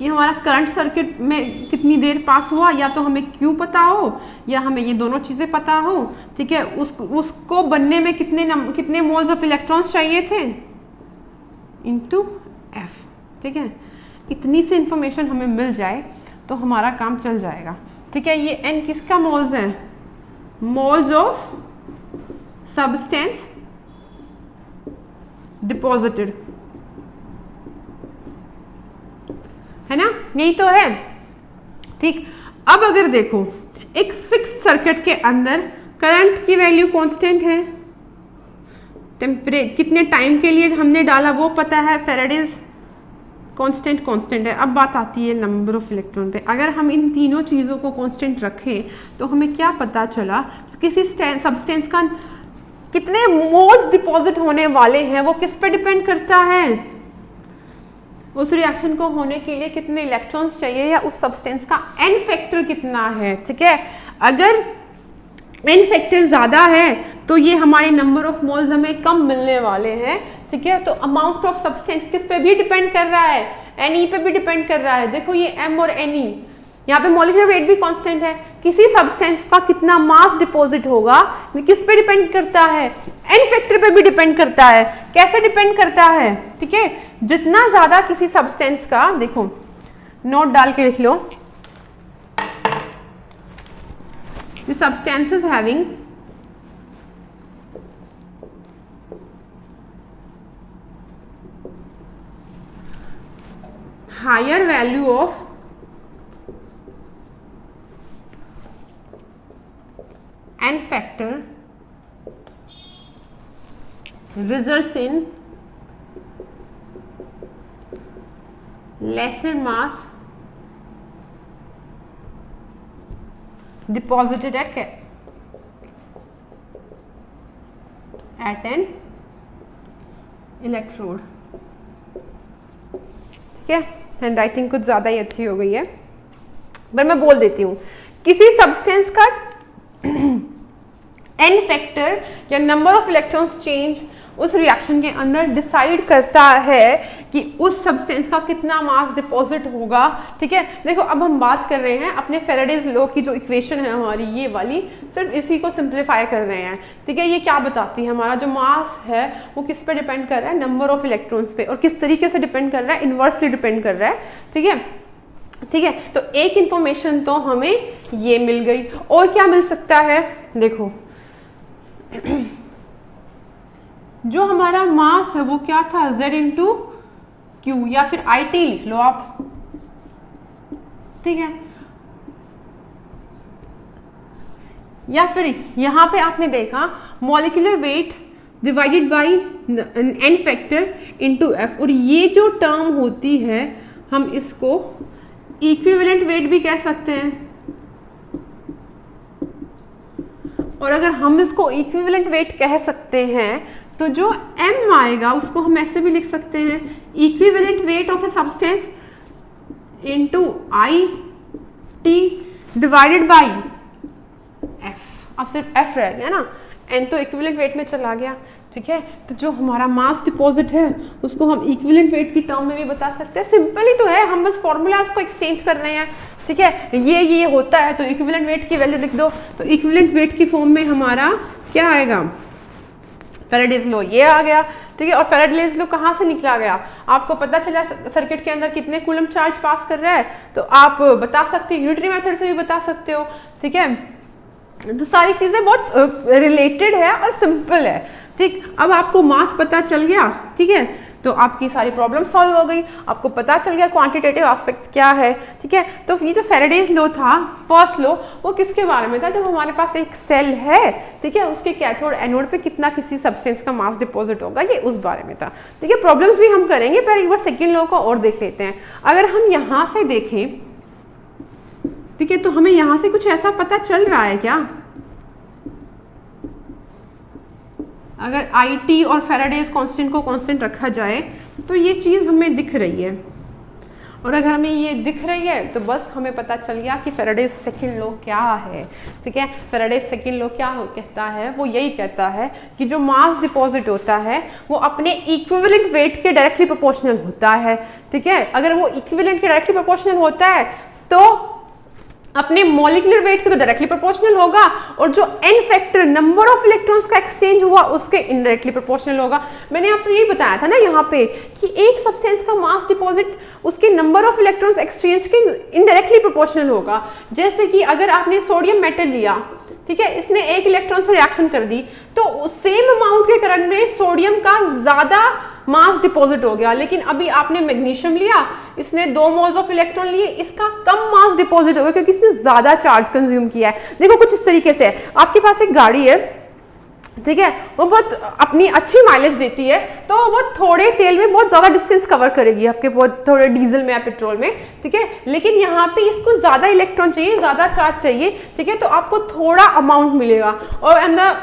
ये हमारा करंट सर्किट में कितनी देर पास हुआ, या तो हमें Q पता हो या हमें ये दोनों चीज़ें पता हो, ठीक है। उसको बनने में कितने मोल्स ऑफ इलेक्ट्रॉन्स चाहिए थे इनटू F, ठीक है। इतनी सी इंफॉर्मेशन हमें मिल जाए तो हमारा काम चल जाएगा, ठीक है। ये N किसका मोल्स है? मोल्स ऑफ सब्सटेंस डिपॉजिटेड, है ना, यही तो है, ठीक। अब अगर देखो एक फिक्स सर्किट के अंदर करंट की वैल्यू कांस्टेंट है, कितने टाइम के लिए हमने डाला वो पता है, फैराडेज कांस्टेंट है। अब बात आती है नंबर ऑफ इलेक्ट्रॉन पे। अगर हम इन तीनों चीज़ों को कांस्टेंट रखें तो हमें क्या पता चला, किसी सब्सटेंस का कितने मोल्स डिपॉजिट होने वाले हैं वो किस पे डिपेंड करता है? उस रिएक्शन को होने के लिए कितने इलेक्ट्रॉन्स चाहिए, या उस सब्सटेंस का एन फैक्टर कितना है, ठीक है। अगर एन फैक्टर ज़्यादा है तो ये हमारे नंबर ऑफ मोल्स हमें कम मिलने वाले हैं, ठीक है। तो अमाउंट ऑफ सब्सटेंस किस पे भी डिपेंड कर रहा है? एन पे भी डिपेंड कर रहा है। देखो ये एम और एन, यहाँ पे मॉलिक्यूलर वेट भी कांस्टेंट है। किसी सब्सटेंस का कितना मास डिपॉजिट होगा ये किस पे डिपेंड करता है? एन फैक्टर पे भी डिपेंड करता है। कैसे डिपेंड करता है, ठीक है। जितना ज्यादा किसी सब्सटेंस का, देखो नोट डाल के लिख लो, the substances having higher value of n factor results in lesser mass deposited at an electrode, ठीक है। हैंडराइटिंग कुछ ज़्यादा ही अच्छी हो गई है, पर मैं बोल देती हूँ। किसी सब्सटेंस का एन फैक्टर या नंबर ऑफ इलेक्ट्रॉन्स चेंज उस रिएक्शन के अंदर डिसाइड करता है कि उस सब्सटेंस का कितना मास डिपॉजिट होगा, ठीक है। देखो अब हम बात कर रहे हैं अपने फैराडेज लॉ की जो इक्वेशन है हमारी ये वाली, सिर्फ इसी को सिंप्लीफाई कर रहे हैं, ठीक है। ये क्या बताती है, हमारा जो मास है वो किस पे डिपेंड कर रहा है? नंबर ऑफ इलेक्ट्रॉन्स पे। और किस तरीके से डिपेंड कर रहा है? इन्वर्सली डिपेंड कर रहा है, ठीक है, ठीक है। तो एक इंफॉर्मेशन तो हमें ये मिल गई, और क्या मिल सकता है? देखो जो हमारा मास है वो क्या था? Z इंटू क्यू, या फिर IT लिख लो आप, ठीक है। या फिर यहां पे आपने देखा molecular weight divided bye n factor into F, और ये जो टर्म होती है हम इसको इक्विवेलेंट वेट भी कह सकते हैं। और अगर हम इसको इक्विवेलेंट वेट कह सकते हैं तो जो m आएगा उसको हम ऐसे भी लिख सकते हैं, equivalent weight of a substance into IT divided by F। अब सिर्फ F रह गया ना, n तो इक्विवेलेंट वेट में चला गया, ठीक है। तो जो हमारा मास डिपॉजिट है उसको हम इक्विवेलेंट वेट की टर्म में भी बता सकते हैं। सिंपल ही तो है, हम बस फॉर्मूलाज को एक्सचेंज कर रहे हैं, ठीक है। ये होता है तो इक्विवेलेंट वेट की वैल्यू लिख दो, तो इक्विवेलेंट वेट की फॉर्म में हमारा क्या आएगा? फैराडेज लॉ ये आ गया, ठीक है। और फैराडेज लॉ कहाँ से निकला गया? आपको पता चला सर्किट के अंदर कितने कूलम चार्ज पास कर रहा है, तो आप बता सकते हो, यूनिटरी मेथड से भी बता सकते हो, ठीक है। तो सारी चीज़ें बहुत रिलेटेड है और सिंपल है, ठीक। अब आपको मास पता चल गया, ठीक है, तो आपकी सारी प्रॉब्लम सॉल्व हो गई, आपको पता चल गया क्वांटिटेटिव एस्पेक्ट क्या है, ठीक है। तो ये जो फैराडेज लॉ था, फर्स्ट लॉ, वो किसके बारे में था? जब हमारे पास एक सेल है, ठीक है, उसके कैथोड एनोड पे कितना किसी सब्सटेंस का मास डिपॉजिट होगा, ये उस बारे में था, ठीक है। प्रॉब्लम्स भी हम करेंगे, पर एक बार सेकेंड लॉ को और देख लेते हैं। अगर हम यहाँ से देखें, ठीक है, तो हमें यहाँ से कुछ ऐसा पता चल रहा है क्या? अगर IT और फैराडेज कांस्टेंट को कांस्टेंट रखा जाए तो ये चीज़ हमें दिख रही है। और अगर हमें ये दिख रही है तो बस हमें पता चल गया कि फैराडेज सेकंड लॉ क्या है। ठीक है, फैराडेज सेकंड लॉ क्या कहता है, वो यही कहता है कि जो मास डिपॉजिट होता है वो अपने इक्विवेलेंट वेट के डायरेक्टली प्रोपोर्शनल होता है। ठीक है, अगर वो इक्विवेलेंट के डायरेक्टली प्रोपोर्शनल होता है तो अपने मॉलिक्यूलर वेट के तो डायरेक्टली प्रोपोर्शनल होगा, और जो n factor number of electrons का एक्सचेंज हुआ उसके इनडायरेक्टली प्रोपोर्शनल होगा। मैंने आपको यही बताया था ना यहाँ पे कि एक सब्सटेंस का मास डिपॉजिट उसके नंबर ऑफ इलेक्ट्रॉन्स एक्सचेंज के इनडायरेक्टली प्रोपोर्शनल होगा। जैसे कि अगर आपने सोडियम मेटल लिया, ठीक है, इसने एक इलेक्ट्रॉन से रिएक्शन कर दी तो सेम अमाउंट के करंट में सोडियम का ज्यादा मास डिपॉजिट हो गया, लेकिन अभी आपने मैग्नीशियम लिया, इसने 2 मोल्स ऑफ इलेक्ट्रॉन लिए, इसका कम मास डिपॉजिट हो गया क्योंकि इसने ज्यादा चार्ज कंज्यूम किया है। देखो कुछ इस तरीके से आपके पास एक गाड़ी है, ठीक है, वो बहुत अपनी अच्छी माइलेज देती है, तो वो थोड़े तेल में बहुत ज्यादा डिस्टेंस कवर करेगी आपके, बहुत थोड़े डीजल में या पेट्रोल में। ठीक है, लेकिन यहाँ पे इसको ज्यादा इलेक्ट्रॉन चाहिए, ज्यादा चार्ज चाहिए। ठीक है, तो आपको थोड़ा अमाउंट मिलेगा, और अंदर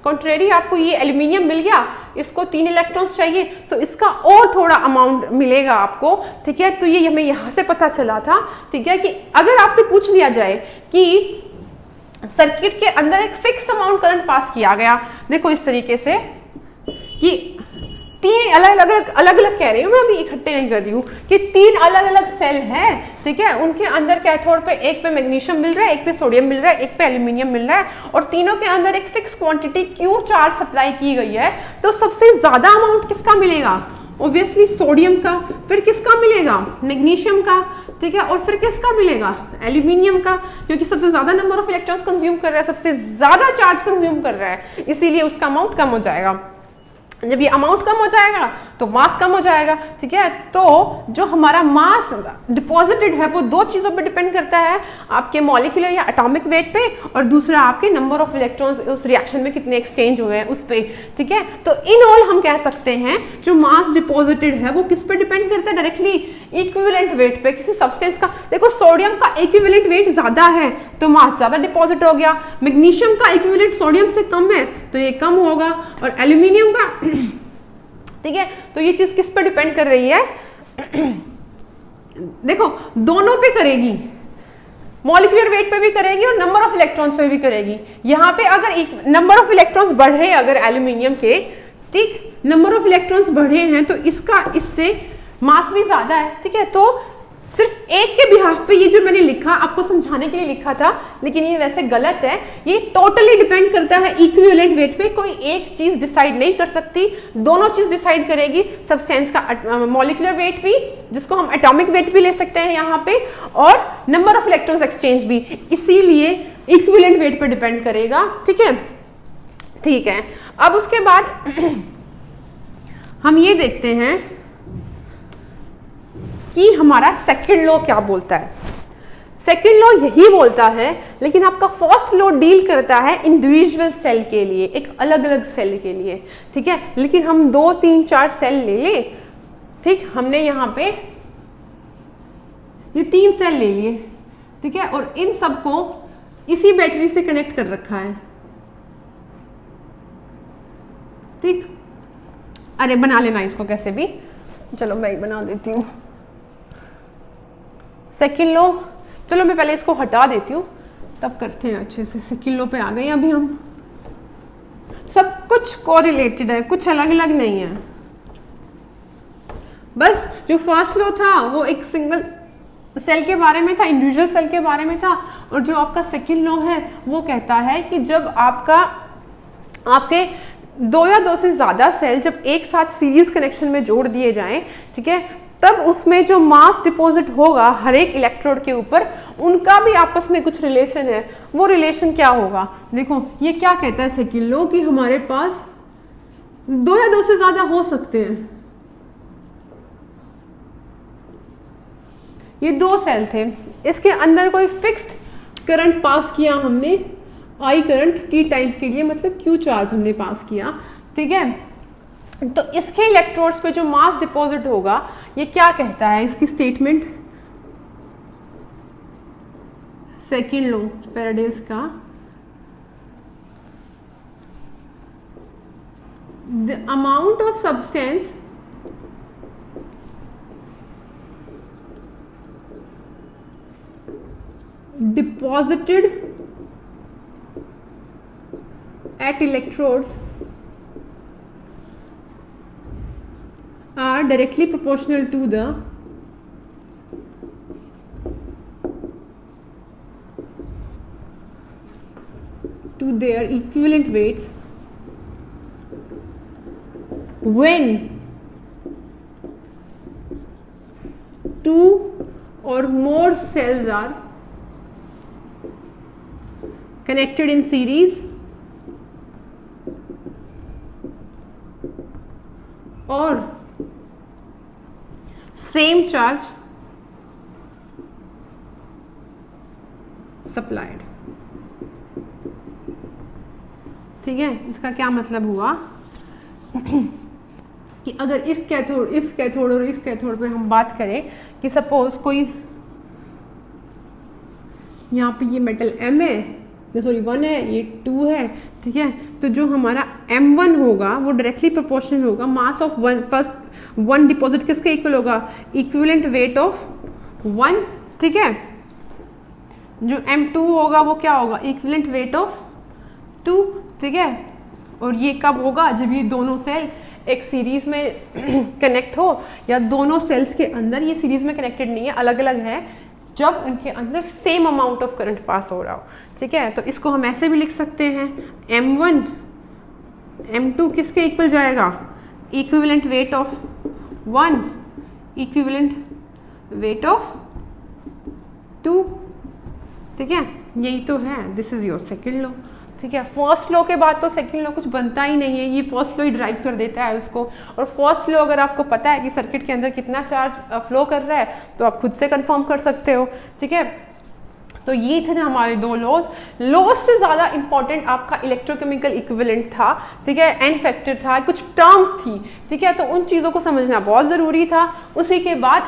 कॉन्ट्रेरी आपको ये एल्यूमिनियम मिल गया, इसको 3 इलेक्ट्रॉन्स चाहिए तो इसका और थोड़ा अमाउंट मिलेगा आपको। ठीक है, तो ये हमें यहाँ से पता चला था। ठीक है, कि अगर आपसे पूछ लिया जाए कि सर्किट के अंदर एक फिक्स अमाउंट करंट पास किया गया, देखो इस तरीके से कि 3 अलग-अलग कह रही हूँ मैं, अभी इकट्ठे नहीं कर रही हूँ, कि 3 अलग-अलग सेल हैं। ठीक है, उनके अंदर कैथोड पे एक पे मैग्नीशियम मिल रहा है, एक पे सोडियम मिल रहा है, एक पे एल्यूमिनियम मिल रहा है, और तीनों के अंदर एक fix quantity Q charge supply की गई है। तो सबसे ज्यादा अमाउंट किसका मिलेगा? ऑब्वियसली सोडियम का। फिर किसका मिलेगा? मैग्नीशियम का। ठीक है, और फिर किसका मिलेगा? एल्यूमिनियम का, क्योंकि सबसे ज्यादा नंबर ऑफ इलेक्ट्रॉन्स कंज्यूम कर रहा है, सबसे ज्यादा चार्ज कंज्यूम कर रहा है, इसीलिए उसका अमाउंट कम हो जाएगा। जब ये अमाउंट कम हो जाएगा तो मास कम हो जाएगा। ठीक है, तो जो हमारा मास डिपॉजिटेड है वो 2 चीजों पे डिपेंड करता है, आपके मॉलिक्यूलर या एटॉमिक वेट पे, और दूसरा आपके नंबर ऑफ इलेक्ट्रॉन्स उस रिएक्शन में कितने एक्सचेंज हुए हैं उस पे। ठीक है, तो इन ऑल हम कह सकते हैं जो मास डिपॉजिटेड है वो किस पे डिपेंड करता है? डायरेक्टली इक्विवेलेंट वेट पे, किसी सब्सटेंस का। देखो सोडियम का इक्विवेलेंट वेट ज्यादा है तो मास ज्यादा डिपॉजिट हो गया, मैग्नीशियम का इक्विवेलेंट सोडियम से कम है तो ये कम होगा, और एल्यूमिनियम का ठीक है, तो ये चीज किस पे डिपेंड कर रही है? देखो दोनों पे करेगी, मॉलिक्यूलर वेट पे भी करेगी और नंबर ऑफ इलेक्ट्रॉन्स पे भी करेगी। यहाँ पे अगर नंबर ऑफ इलेक्ट्रॉन्स बढ़े, अगर एल्यूमिनियम के, ठीक, नंबर ऑफ इलेक्ट्रॉन्स बढ़े हैं तो इसका इससे मास भी ज्यादा है। ठीक है, तो सिर्फ एक के बिहाफ पे ये जो मैंने लिखा आपको समझाने के लिए लिखा था, लेकिन ये वैसे गलत है। ये टोटली डिपेंड करता है इक्विवेलेंट वेट पे, कोई एक चीज डिसाइड नहीं कर सकती, दोनों चीज डिसाइड करेगी। सब्सटेंस का मॉलिक्यूलर वेट भी, जिसको हम एटॉमिक वेट भी ले सकते हैं यहाँ पे, और नंबर ऑफ इलेक्ट्रॉन्स एक्सचेंज भी, इसीलिए इक्विवेलेंट वेट पे डिपेंड करेगा। ठीक है, ठीक है, अब उसके बाद हम ये देखते हैं कि हमारा सेकंड लॉ क्या बोलता है। सेकंड लॉ यही बोलता है, लेकिन आपका फर्स्ट लॉ डील करता है इंडिविजुअल सेल के लिए, एक अलग अलग सेल के लिए। ठीक है, लेकिन हम 2, 3, 4 सेल ले लें। ठीक, हमने यहाँ पे ये 3 सेल ले लिए, ठीक है, और इन सबको इसी बैटरी से कनेक्ट कर रखा है। ठीक, अरे बना लेना इसको कैसे भी, चलो मैं ही बना देती हूँ। सेकंड लॉ, चलो मैं पहले इसको हटा देती हूँ तब करते हैं अच्छे से। सेकंड लॉ पे आ गए अभी हम। सब कुछ कोरिलेटेड है, कुछ अलग अलग नहीं है। बस जो फर्स्ट लॉ था वो एक सिंगल सेल के बारे में था, इंडिविजुअल सेल के बारे में था, और जो आपका सेकंड लॉ है वो कहता है कि जब आपके 2 या 2 से ज्यादा सेल जब एक साथ सीरीज कनेक्शन में जोड़ दिए जाएं, ठीक है, तब उसमें जो मास डिपॉजिट होगा हर एक इलेक्ट्रोड के ऊपर, उनका भी आपस में कुछ रिलेशन है। वो रिलेशन क्या होगा? देखो ये क्या कहता है सेकंड लॉ, कि हमारे पास 2 या 2 से ज्यादा हो सकते हैं। ये 2 सेल थे, इसके अंदर कोई फिक्स्ड करंट पास किया हमने, आई करंट टी टाइम के लिए, मतलब क्यू चार्ज हमने पास किया। ठीक है, तो इसके इलेक्ट्रोड्स पे जो मास डिपॉजिट होगा, ये क्या कहता है इसकी स्टेटमेंट? सेकंड लॉ फैराडेज का, the amount of substance deposited at electrodes are directly proportional to their equivalent weights when two or more cells are connected in series or same charge supplied। ठीक है, इसका क्या मतलब हुआ कि अगर इस कैथोड और इस कैथोड पे हम बात करें कि सपोज कोई यहाँ पे ये मेटल M है, सॉरी 1 है, ये 2 है, ठीक है, तो जो हमारा M1 होगा वो डायरेक्टली प्रोपोर्शनल होगा mass of one, first one deposit किसके इक्वल होगा, इक्विवेलेंट वेट ऑफ 1, ठीक है। जो M2 होगा वो क्या होगा, इक्विवेलेंट वेट ऑफ 2, ठीक है। और ये कब होगा, जब ये दोनों सेल एक सीरीज में कनेक्ट हो, या दोनों सेल्स के अंदर ये सीरीज में कनेक्टेड नहीं है, अलग अलग है, जब उनके अंदर same amount of current pass हो रहा हो, ठीक है। तो इसको हम ऐसे भी लिख सकते हैं, M1 M2 किसके इक्वल जाएगा, equivalent weight of 1 equivalent weight of 2, ठीक है। यही तो है, this is your second law, ठीक है। फर्स्ट लॉ के बाद तो सेकंड लॉ कुछ बनता ही नहीं है, ये फर्स्ट लॉ ही ड्राइव कर देता है उसको। और फर्स्ट लॉ अगर आपको पता है कि सर्किट के अंदर कितना चार्ज फ्लो कर रहा है तो आप खुद से कंफर्म कर सकते हो, ठीक है। तो ये थे हमारे दो लॉज। लॉज से ज़्यादा इंपॉर्टेंट आपका इलेक्ट्रोकेमिकल इक्विवेलेंट था, ठीक है, एन फैक्टर था, कुछ टर्म्स थी, ठीक है, तो उन चीज़ों को समझना बहुत ज़रूरी था। उसी के बाद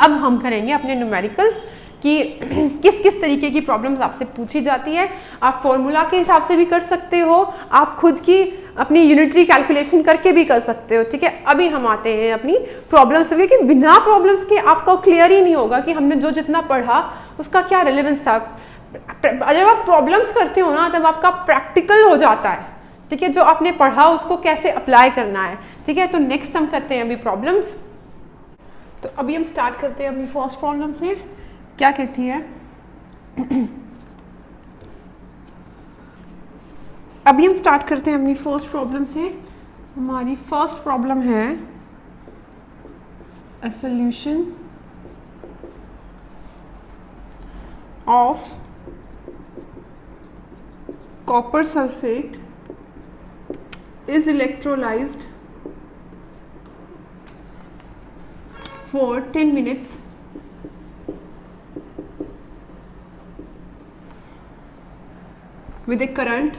अब हम करेंगे अपने न्यूमेरिकल्स कि किस किस तरीके की प्रॉब्लम्स आपसे पूछी जाती है। आप फॉर्मूला के हिसाब से भी कर सकते हो, आप खुद की अपनी यूनिटरी कैलकुलेशन करके भी कर सकते हो, ठीक है। अभी हम आते हैं अपनी प्रॉब्लम्स पे, कि बिना प्रॉब्लम्स के आपको क्लियर ही नहीं होगा कि हमने जो जितना पढ़ा उसका क्या रिलेवेंस था। जब आप प्रॉब्लम्स करते हो ना तब आपका प्रैक्टिकल हो जाता है, ठीक है, जो आपने पढ़ा उसको कैसे अप्लाई करना है, ठीक है। तो नेक्स्ट हम करते हैं अभी प्रॉब्लम्स। तो अभी हम स्टार्ट करते हैं अपनी फर्स्ट प्रॉब्लम से। क्या कहती है, अभी हम स्टार्ट करते हैं अपनी फर्स्ट प्रॉब्लम से। हमारी फर्स्ट प्रॉब्लम है a solution of copper sulphate is electrolysed for 10 minutes with a current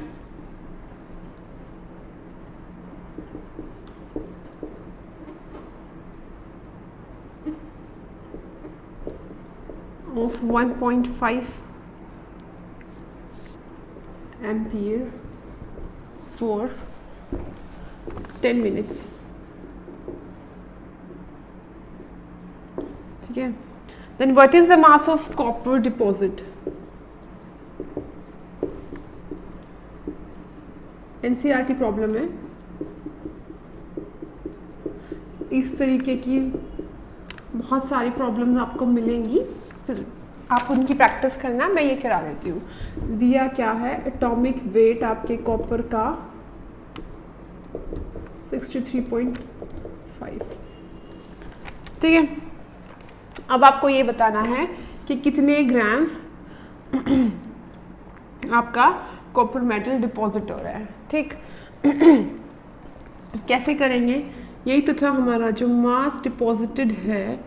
of 1.5 ampere for 10 minutes, ठीक है। Then what is the mass of copper deposit? NCERT problem है, इस तरीके की बहुत सारी प्रॉब्लम्स आपको मिलेंगी, फिर आप उनकी प्रैक्टिस करना, मैं ये करा देती हूँ। दिया क्या है, एटॉमिक वेट आपके कॉपर का 63.5, ठीक है। अब आपको ये बताना है कि कितने ग्राम्स आपका कॉपर मेटल डिपॉजिट हो रहा है, ठीक। कैसे करेंगे, यही तो था हमारा जो मास डिपॉजिटेड है।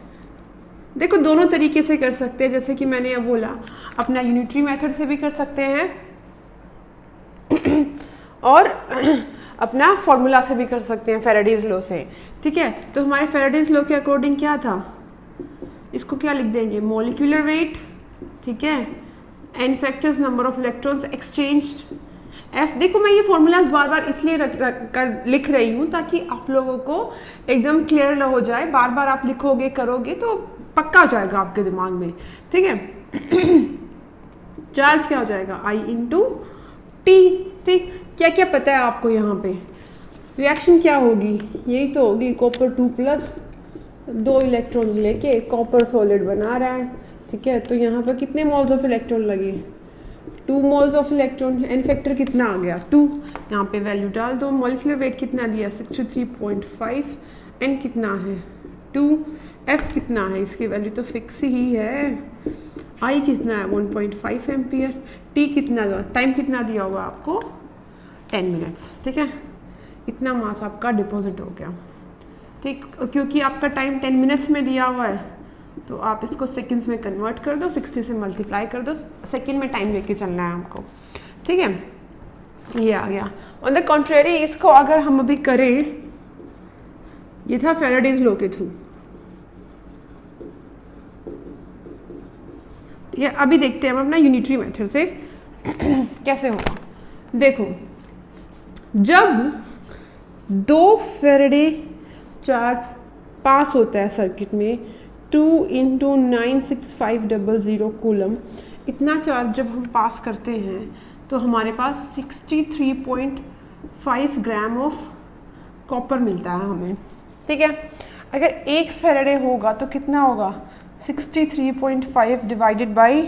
देखो दोनों तरीके से कर सकते हैं, जैसे कि मैंने अब बोला, अपना यूनिटरी मेथड से भी कर सकते हैं और अपना फॉर्मूला से भी कर सकते हैं, फेराडेज लॉ से, ठीक है। तो हमारे फेराडेज लॉ के अकॉर्डिंग क्या था, इसको क्या लिख देंगे, मॉलिक्यूलर वेट, ठीक है, n factors number of electrons exchange F. देखो मैं ये फॉर्मूलाज बार बार इसलिए लिख रही हूँ ताकि आप लोगों को एकदम क्लियर ना हो जाए, बार बार आप लिखोगे करोगे तो पक्का हो जाएगा आपके दिमाग में, ठीक है। चार्ज क्या हो जाएगा I इंटू टी। ठीक, क्या क्या पता है आपको यहाँ पे? रिएक्शन क्या होगी? यही तो होगी, कॉपर 2 प्लस 2 इलेक्ट्रॉन लेके कॉपर सॉलिड बना रहा है। ठीक है, तो यहाँ पर कितने मोल्स ऑफ इलेक्ट्रॉन लगे? 2 moles of electron. N factor कितना आ गया? 2। यहाँ पे वैल्यू डाल दो। मॉलिक्यूलर वेट कितना दिया? 63.5। एन कितना है? 2। एफ कितना है? इसकी वैल्यू तो फिक्स ही है। आई कितना है? 1.5 एम्पियर। टी कितना दिया? टाइम कितना दिया होगा आपको? 10 मिनट्स। ठीक है, इतना मास आपका डिपॉजिट हो गया। ठीक, क्योंकि आपका टाइम 10 मिनट्स में दिया हुआ है तो आप इसको सेकंड्स में कन्वर्ट कर दो, 60 से मल्टीप्लाई कर दो, सेकंड में टाइम लेके चलना है आपको। ठीक है, ये आ गया। ऑन द कॉन्ट्रेरी, इसको अगर हम अभी करें, ये था फैराडेज लॉ के थ्रू। ठीक है, अभी देखते हैं हम अपना यूनिटरी मेथड से कैसे होगा। देखो, जब 2 फैराडे चार्ज पास होता है सर्किट में 2 इंटू 96500 कूलम, इतना चार्ज जब हम पास करते हैं तो हमारे पास 63.5 ग्राम ऑफ कॉपर मिलता है हमें। ठीक है, अगर 1 फैराडे होगा तो कितना होगा? 63.5 डिवाइडेड बाई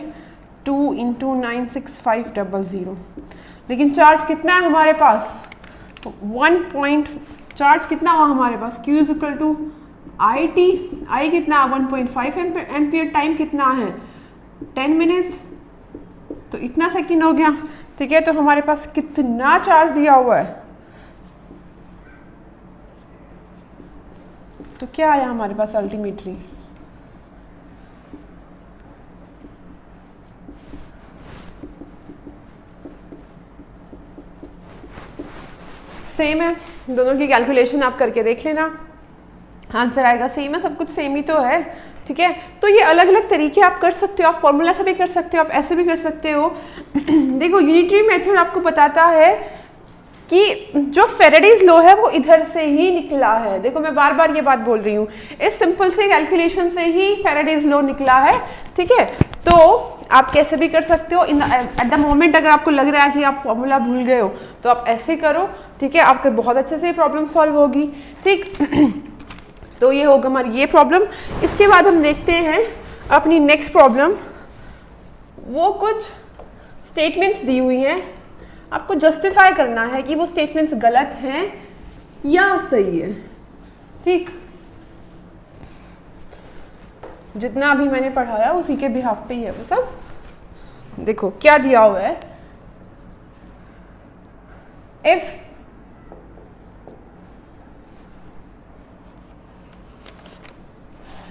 2 इंटू 96500। लेकिन चार्ज कितना है हमारे पास? 1. चार्ज कितना हुआ हमारे पास? Q is equal to I T. I कितना? 1.5 एम्पियर। टाइम कितना है? 10 मिनट्स। तो इतना सेकंड हो गया। ठीक है, तो हमारे पास कितना चार्ज दिया हुआ है? तो क्या आया हमारे पास अल्टीमेटली? सेम है, दोनों की कैलकुलेशन आप करके देख लेना, आंसर आएगा सेम है, सब कुछ सेम ही तो है। ठीक है, तो ये अलग अलग तरीके आप कर सकते हो, आप फॉर्मूला से भी कर सकते हो, आप ऐसे भी कर सकते हो। देखो, यूनिटरी मेथड आपको बताता है कि जो फैराडेज लॉ है वो इधर से ही निकला है। देखो, मैं बार बार ये बात बोल रही हूँ, इस सिंपल से कैलकुलेशन से ही फैराडेज लॉ निकला है। ठीक है, तो आप कैसे भी कर सकते हो। एट द मोमेंट अगर आपको लग रहा है कि आप फॉर्मूला भूल गए हो तो आप ऐसे करो। ठीक है, आपके बहुत अच्छे से प्रॉब्लम सॉल्व होगी। ठीक, तो ये होगा हमारी ये प्रॉब्लम। इसके बाद हम देखते हैं अपनी नेक्स्ट प्रॉब्लम। वो कुछ स्टेटमेंट्स दी हुई हैं, आपको जस्टिफाई करना है कि वो स्टेटमेंट्स गलत हैं या सही है। ठीक, जितना अभी मैंने पढ़ाया उसी के बिहाफ पे ही है वो सब। देखो क्या दिया हुआ है, if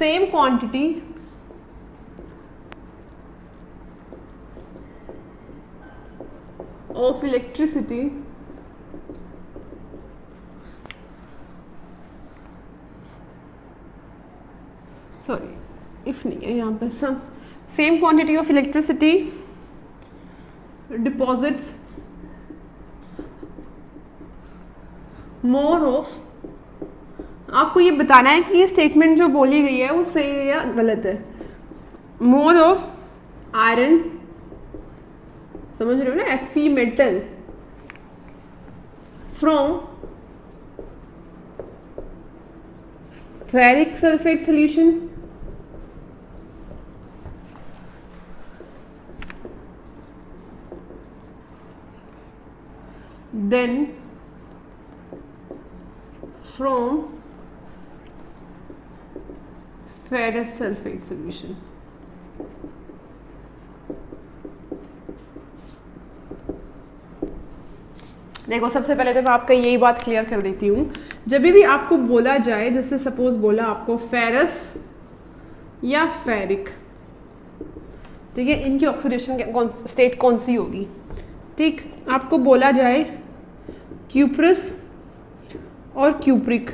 same quantity of electricity sorry if नहीं है यहाँ पे, same quantity of electricity deposits more of, आपको ये बताना है कि ये स्टेटमेंट जो बोली गई है वो सही है या गलत है। मोर ऑफ आयरन, समझ रहे हो ना, Fe metal from ferric sulphate solution then from ferrous sulfate solution। देखो, सबसे पहले तो मैं आपका यही बात क्लियर कर देती हूँ, जब भी आपको बोला जाए, जैसे सपोज बोला आपको फेरस या फेरिक, ठीक है, इनकी ऑक्सीडेशन स्टेट कौन सी होगी। ठीक, आपको बोला जाए क्यूप्रस और क्यूप्रिक,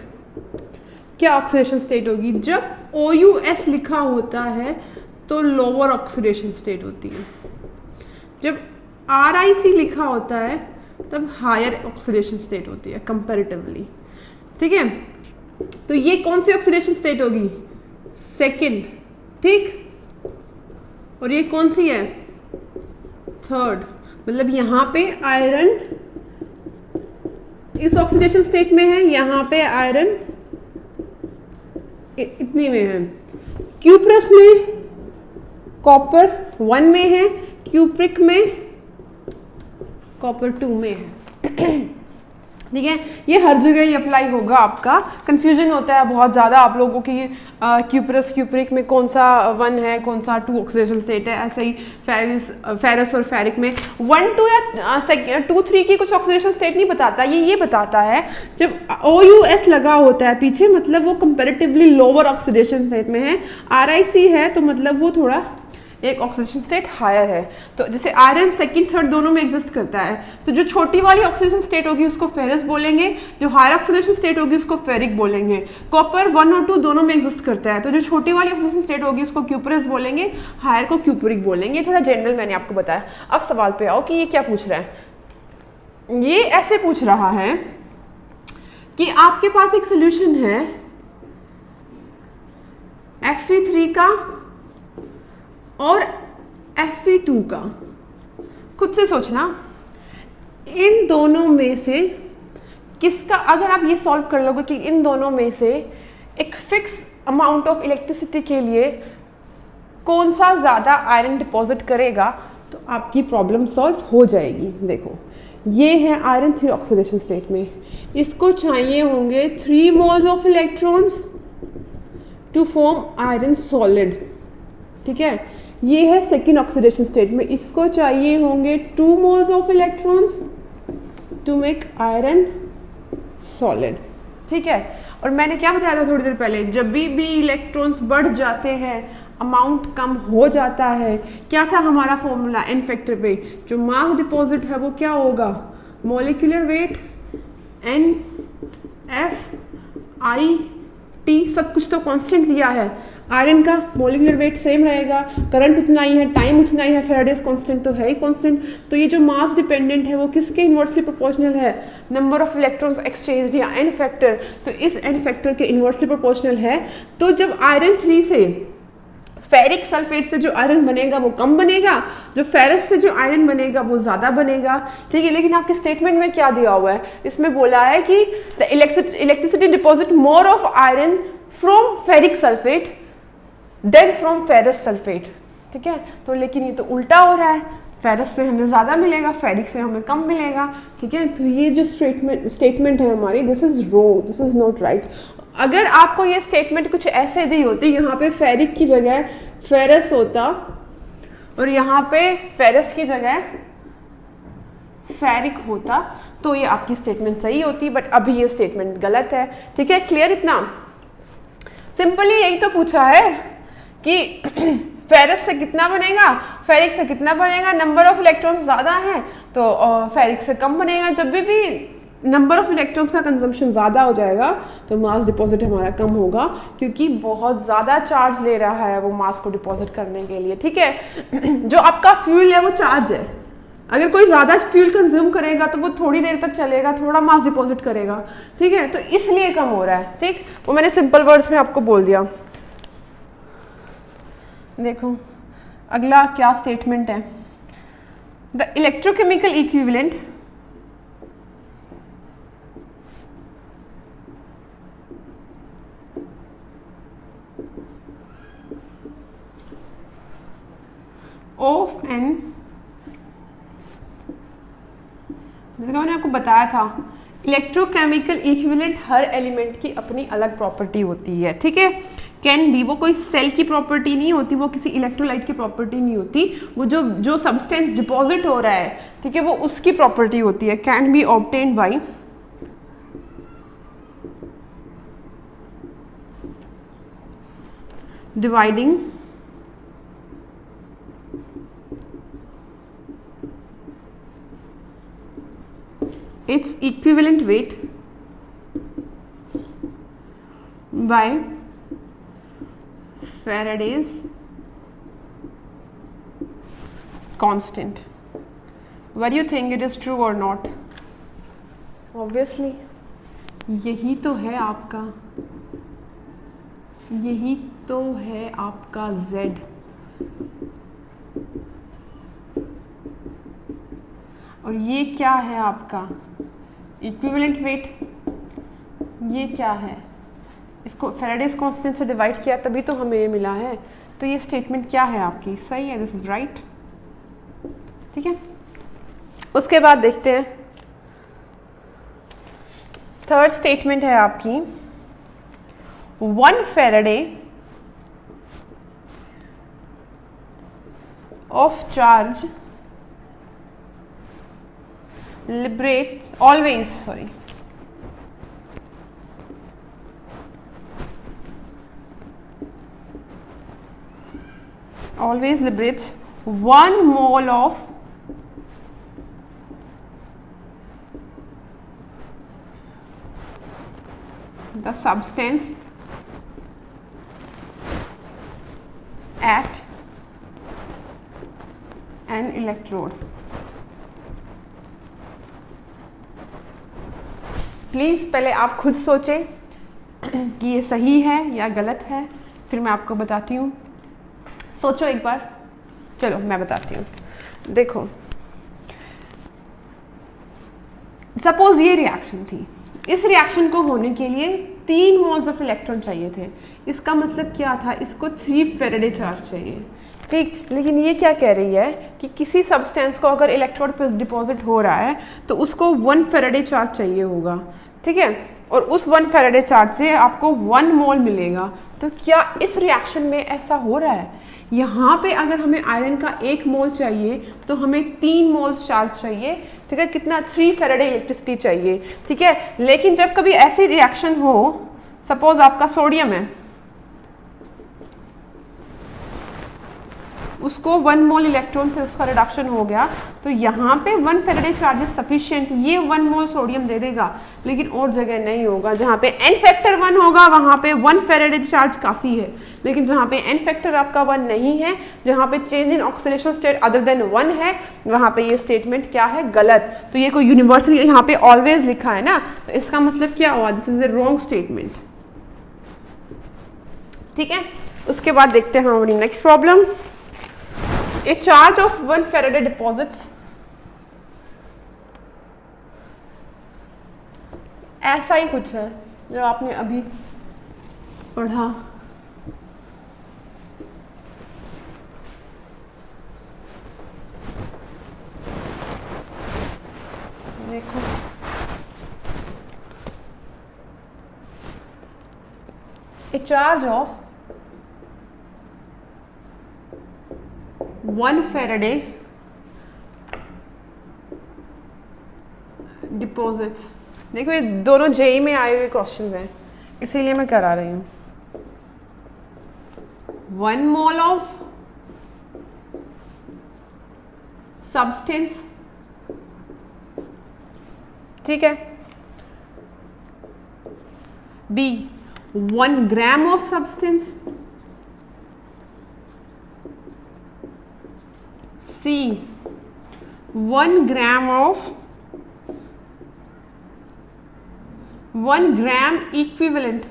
क्या ऑक्सीडेशन स्टेट होगी। जब OUS लिखा होता है तो लोअर ऑक्सीडेशन स्टेट होती है, जब RIC लिखा होता है तब हायर ऑक्सीडेशन स्टेट होती है कंपैरेटिवली। ठीक है, तो ये कौन सी ऑक्सीडेशन स्टेट होगी, सेकंड। ठीक, और ये कौन सी है, थर्ड, मतलब यहाँ पे आयरन इस ऑक्सीडेशन स्टेट में है, यहाँ पे आयरन इतनी में है। क्यूप्रस में कॉपर 1 में है, क्यूप्रिक में कॉपर 2 में है। ठीक है, ये हर जगह ही अप्लाई होगा आपका। कंफ्यूजन होता है बहुत ज़्यादा आप लोगों की क्यूप्रस क्यूप्रिक में कौन सा 1 है कौन सा 2 ऑक्सीडेशन स्टेट है। ऐसे ही फेरस और फेरिक में 1 2 या 2 3 की कुछ ऑक्सीडेशन स्टेट नहीं बताता, ये बताता है जब OUS लगा होता है पीछे, मतलब वो कंपेरेटिवली लोअर ऑक्सीडेशन स्टेट में है। RIC है तो मतलब वो थोड़ा एक ऑक्सीडेशन स्टेट हायर है। तो जैसे आयरन सेकंड थर्ड दोनों में एग्जिस्ट करता है, तो जो छोटी वाली ऑक्सीडेशन स्टेट होगी उसको फेरस बोलेंगे, जो हायर ऑक्सीडेशन स्टेट होगी उसको फेरिक बोलेंगे। कॉपर 1 और 2 दोनों में एग्जिस्ट करता है, तो जो छोटी वाली ऑक्सीडेशन स्टेट होगी उसको क्यूपरस बोलेंगे, हायर को क्यूपरिक बोलेंगे। थोड़ा जनरल मैंने आपको बताया। अब सवाल पे आओ कि ये क्या पूछ रहा है। ये ऐसे पूछ रहा है कि आपके पास एक सोल्यूशन है Fe3 का और Fe2 का। खुद से सोचना इन दोनों में से किसका, अगर आप ये सॉल्व कर लोगे कि इन दोनों में से एक फिक्स अमाउंट ऑफ इलेक्ट्रिसिटी के लिए कौन सा ज़्यादा आयरन डिपॉजिट करेगा, तो आपकी प्रॉब्लम सॉल्व हो जाएगी। देखो ये है आयरन 3 ऑक्सीडेशन स्टेट में, इसको चाहिए होंगे 3 moles of electrons to form iron solid. ठीक है, ये है सेकेंड ऑक्सीडेशन स्टेट में, इसको चाहिए होंगे 2 moles of electrons to make iron solid. ठीक है, और मैंने क्या बताया था थोड़ी देर पहले, जब भी इलेक्ट्रॉन्स बढ़ जाते हैं अमाउंट कम हो जाता है। क्या था हमारा फॉर्मूला एन फैक्टर पे, जो मास डिपॉजिट है वो क्या होगा, मॉलिक्यूलर वेट NF/I/T, सब कुछ तो कांस्टेंट दिया है। आयरन का मॉलिक्यूलर वेट सेम रहेगा, करंट उतना ही है, टाइम उतना ही है, फेराडेज कांस्टेंट तो है ही कांस्टेंट। तो ये जो मास डिपेंडेंट है वो किसके इन्वर्सली प्रोपोर्शनल है, नंबर ऑफ इलेक्ट्रॉन्स एक्सचेंज या एन फैक्टर, तो इस एन फैक्टर के इन्वर्सली प्रोपोर्शनल है। तो जब आयरन 3 से फेरिक सल्फेट से जो आयरन बनेगा वो कम बनेगा, जो फेरस से जो आयरन बनेगा वो ज़्यादा बनेगा। ठीक है, लेकिन आपके स्टेटमेंट में क्या दिया हुआ है, इसमें बोला है कि the electricity deposit more of iron from ferric sulphate then from ferrous sulphate. ठीक है, तो लेकिन ये तो उल्टा हो रहा है, फेरस से हमें ज़्यादा मिलेगा, फेरिक से हमें कम मिलेगा। ठीक है, तो ये जो स्टेटमेंट है हमारी, this is wrong, this is not right. अगर आपको ये स्टेटमेंट कुछ ऐसे दी होती, यहाँ पे फेरिक की जगह फेरस होता और यहाँ पे फेरस की जगह फेरिक होता, तो ये आपकी स्टेटमेंट सही होती, बट अभी ये स्टेटमेंट गलत है। ठीक है, क्लियर इतना? सिंपली यही तो पूछा है कि फेरस से कितना बनेगा, फेरिक से कितना बनेगा, नंबर ऑफ इलेक्ट्रॉन्स ज़्यादा है तो फेरिक से कम बनेगा। जब भी नंबर ऑफ इलेक्ट्रॉन्स का कंजम्पशन ज़्यादा हो जाएगा तो मास डिपॉजिट हमारा कम होगा, क्योंकि बहुत ज़्यादा चार्ज ले रहा है वो मास को डिपॉजिट करने के लिए। ठीक है, जो आपका फ्यूल है वो चार्ज है, अगर कोई ज़्यादा फ्यूल कंज्यूम करेगा तो वो थोड़ी देर तक चलेगा, थोड़ा मास डिपॉजिट करेगा। ठीक है, तो इसलिए कम हो रहा है। ठीक, वो मैंने सिंपल वर्ड्स में आपको बोल दिया। देखो अगला क्या स्टेटमेंट है, the electrochemical equivalent of N, मैंने आपको बताया था इलेक्ट्रोकेमिकल इक्विवेलेंट हर एलिमेंट की अपनी अलग प्रॉपर्टी होती है। ठीक है, कैन बी, वो कोई सेल की प्रॉपर्टी नहीं होती, वो किसी इलेक्ट्रोलाइट की प्रॉपर्टी नहीं होती, वो जो सब्सटेंस डिपॉजिट हो रहा है, ठीक है, वो उसकी प्रॉपर्टी होती है। Can be obtained by dividing its equivalent weight by Faraday's constant. What do you think, it is true or not? Obviously यही तो है आपका, यही तो है आपका Z। और ये क्या है आपका इक्विवेलेंट वेट, ये क्या है, इसको फैराडेज कांस्टेंट से डिवाइड किया तभी तो हमें ये मिला है। तो ये स्टेटमेंट क्या है आपकी, सही है, दिस इज राइट। ठीक है, उसके बाद देखते हैं थर्ड स्टेटमेंट है आपकी 1 Faraday of charge liberates always liberates 1 mole of the substance at an electrode। Please पहले आप खुद सोचें कि ये सही है या गलत है, फिर मैं आपको बताती हूँ। सोचो एक बार, चलो मैं बताती हूँ। देखो, सपोज ये रिएक्शन थी, इस रिएक्शन को होने के लिए 3 मोल्स ऑफ इलेक्ट्रॉन चाहिए थे। इसका मतलब क्या था, इसको 3 फैराडे चार्ज चाहिए। ठीक, लेकिन ये क्या कह रही है कि किसी सब्सटेंस को अगर इलेक्ट्रोड पर डिपॉजिट हो रहा है तो उसको 1 फैराडे चार्ज चाहिए होगा। ठीक है, और उस 1 फैराडे चार्ज से आपको 1 मोल मिलेगा। तो क्या इस रिएक्शन में ऐसा हो रहा है? यहाँ पे अगर हमें आयरन का 1 मोल चाहिए तो हमें 3 मोल्स चार्ज चाहिए। ठीक है, कितना, 3 फैराडे इलेक्ट्रिसिटी चाहिए। ठीक है, लेकिन जब कभी ऐसी रिएक्शन हो, सपोज आपका सोडियम है, उसको 1 मोल इलेक्ट्रॉन से उसका रिडक्शन हो गया, तो यहाँ पे 1 फैराडे चार्ज इज सफिशिएंट, ये 1 मोल सोडियम दे देगा। लेकिन और जगह नहीं होगा, जहाँ पे n फैक्टर 1 होगा वहाँ पे 1 फैराडे चार्ज काफ़ी है। लेकिन जहाँ पे n फैक्टर आपका 1 नहीं है, जहाँ पे change in oxidation state other than 1 है, वहाँ पे ये स्टेटमेंट क्या है, गलत। तो ये कोई यूनिवर्सल यहाँ पे ऑलवेज लिखा है ना, तो इसका मतलब क्या हुआ, this is a wrong statement. ठीक है, उसके बाद देखते हैं हमारी next problem. A charge of 1 Faraday deposits ऐसा ही कुछ है जो आपने अभी पढ़ा। देखो, a charge of 1 Faraday deposits. देखो, ये दोनों जेई में आए हुए क्वेश्चंस हैं, इसीलिए मैं करा रही हूँ। 1 मोल ऑफ सब्सटेंस, ठीक है, B 1 gram of substance, C 1 gram of 1 gram equivalent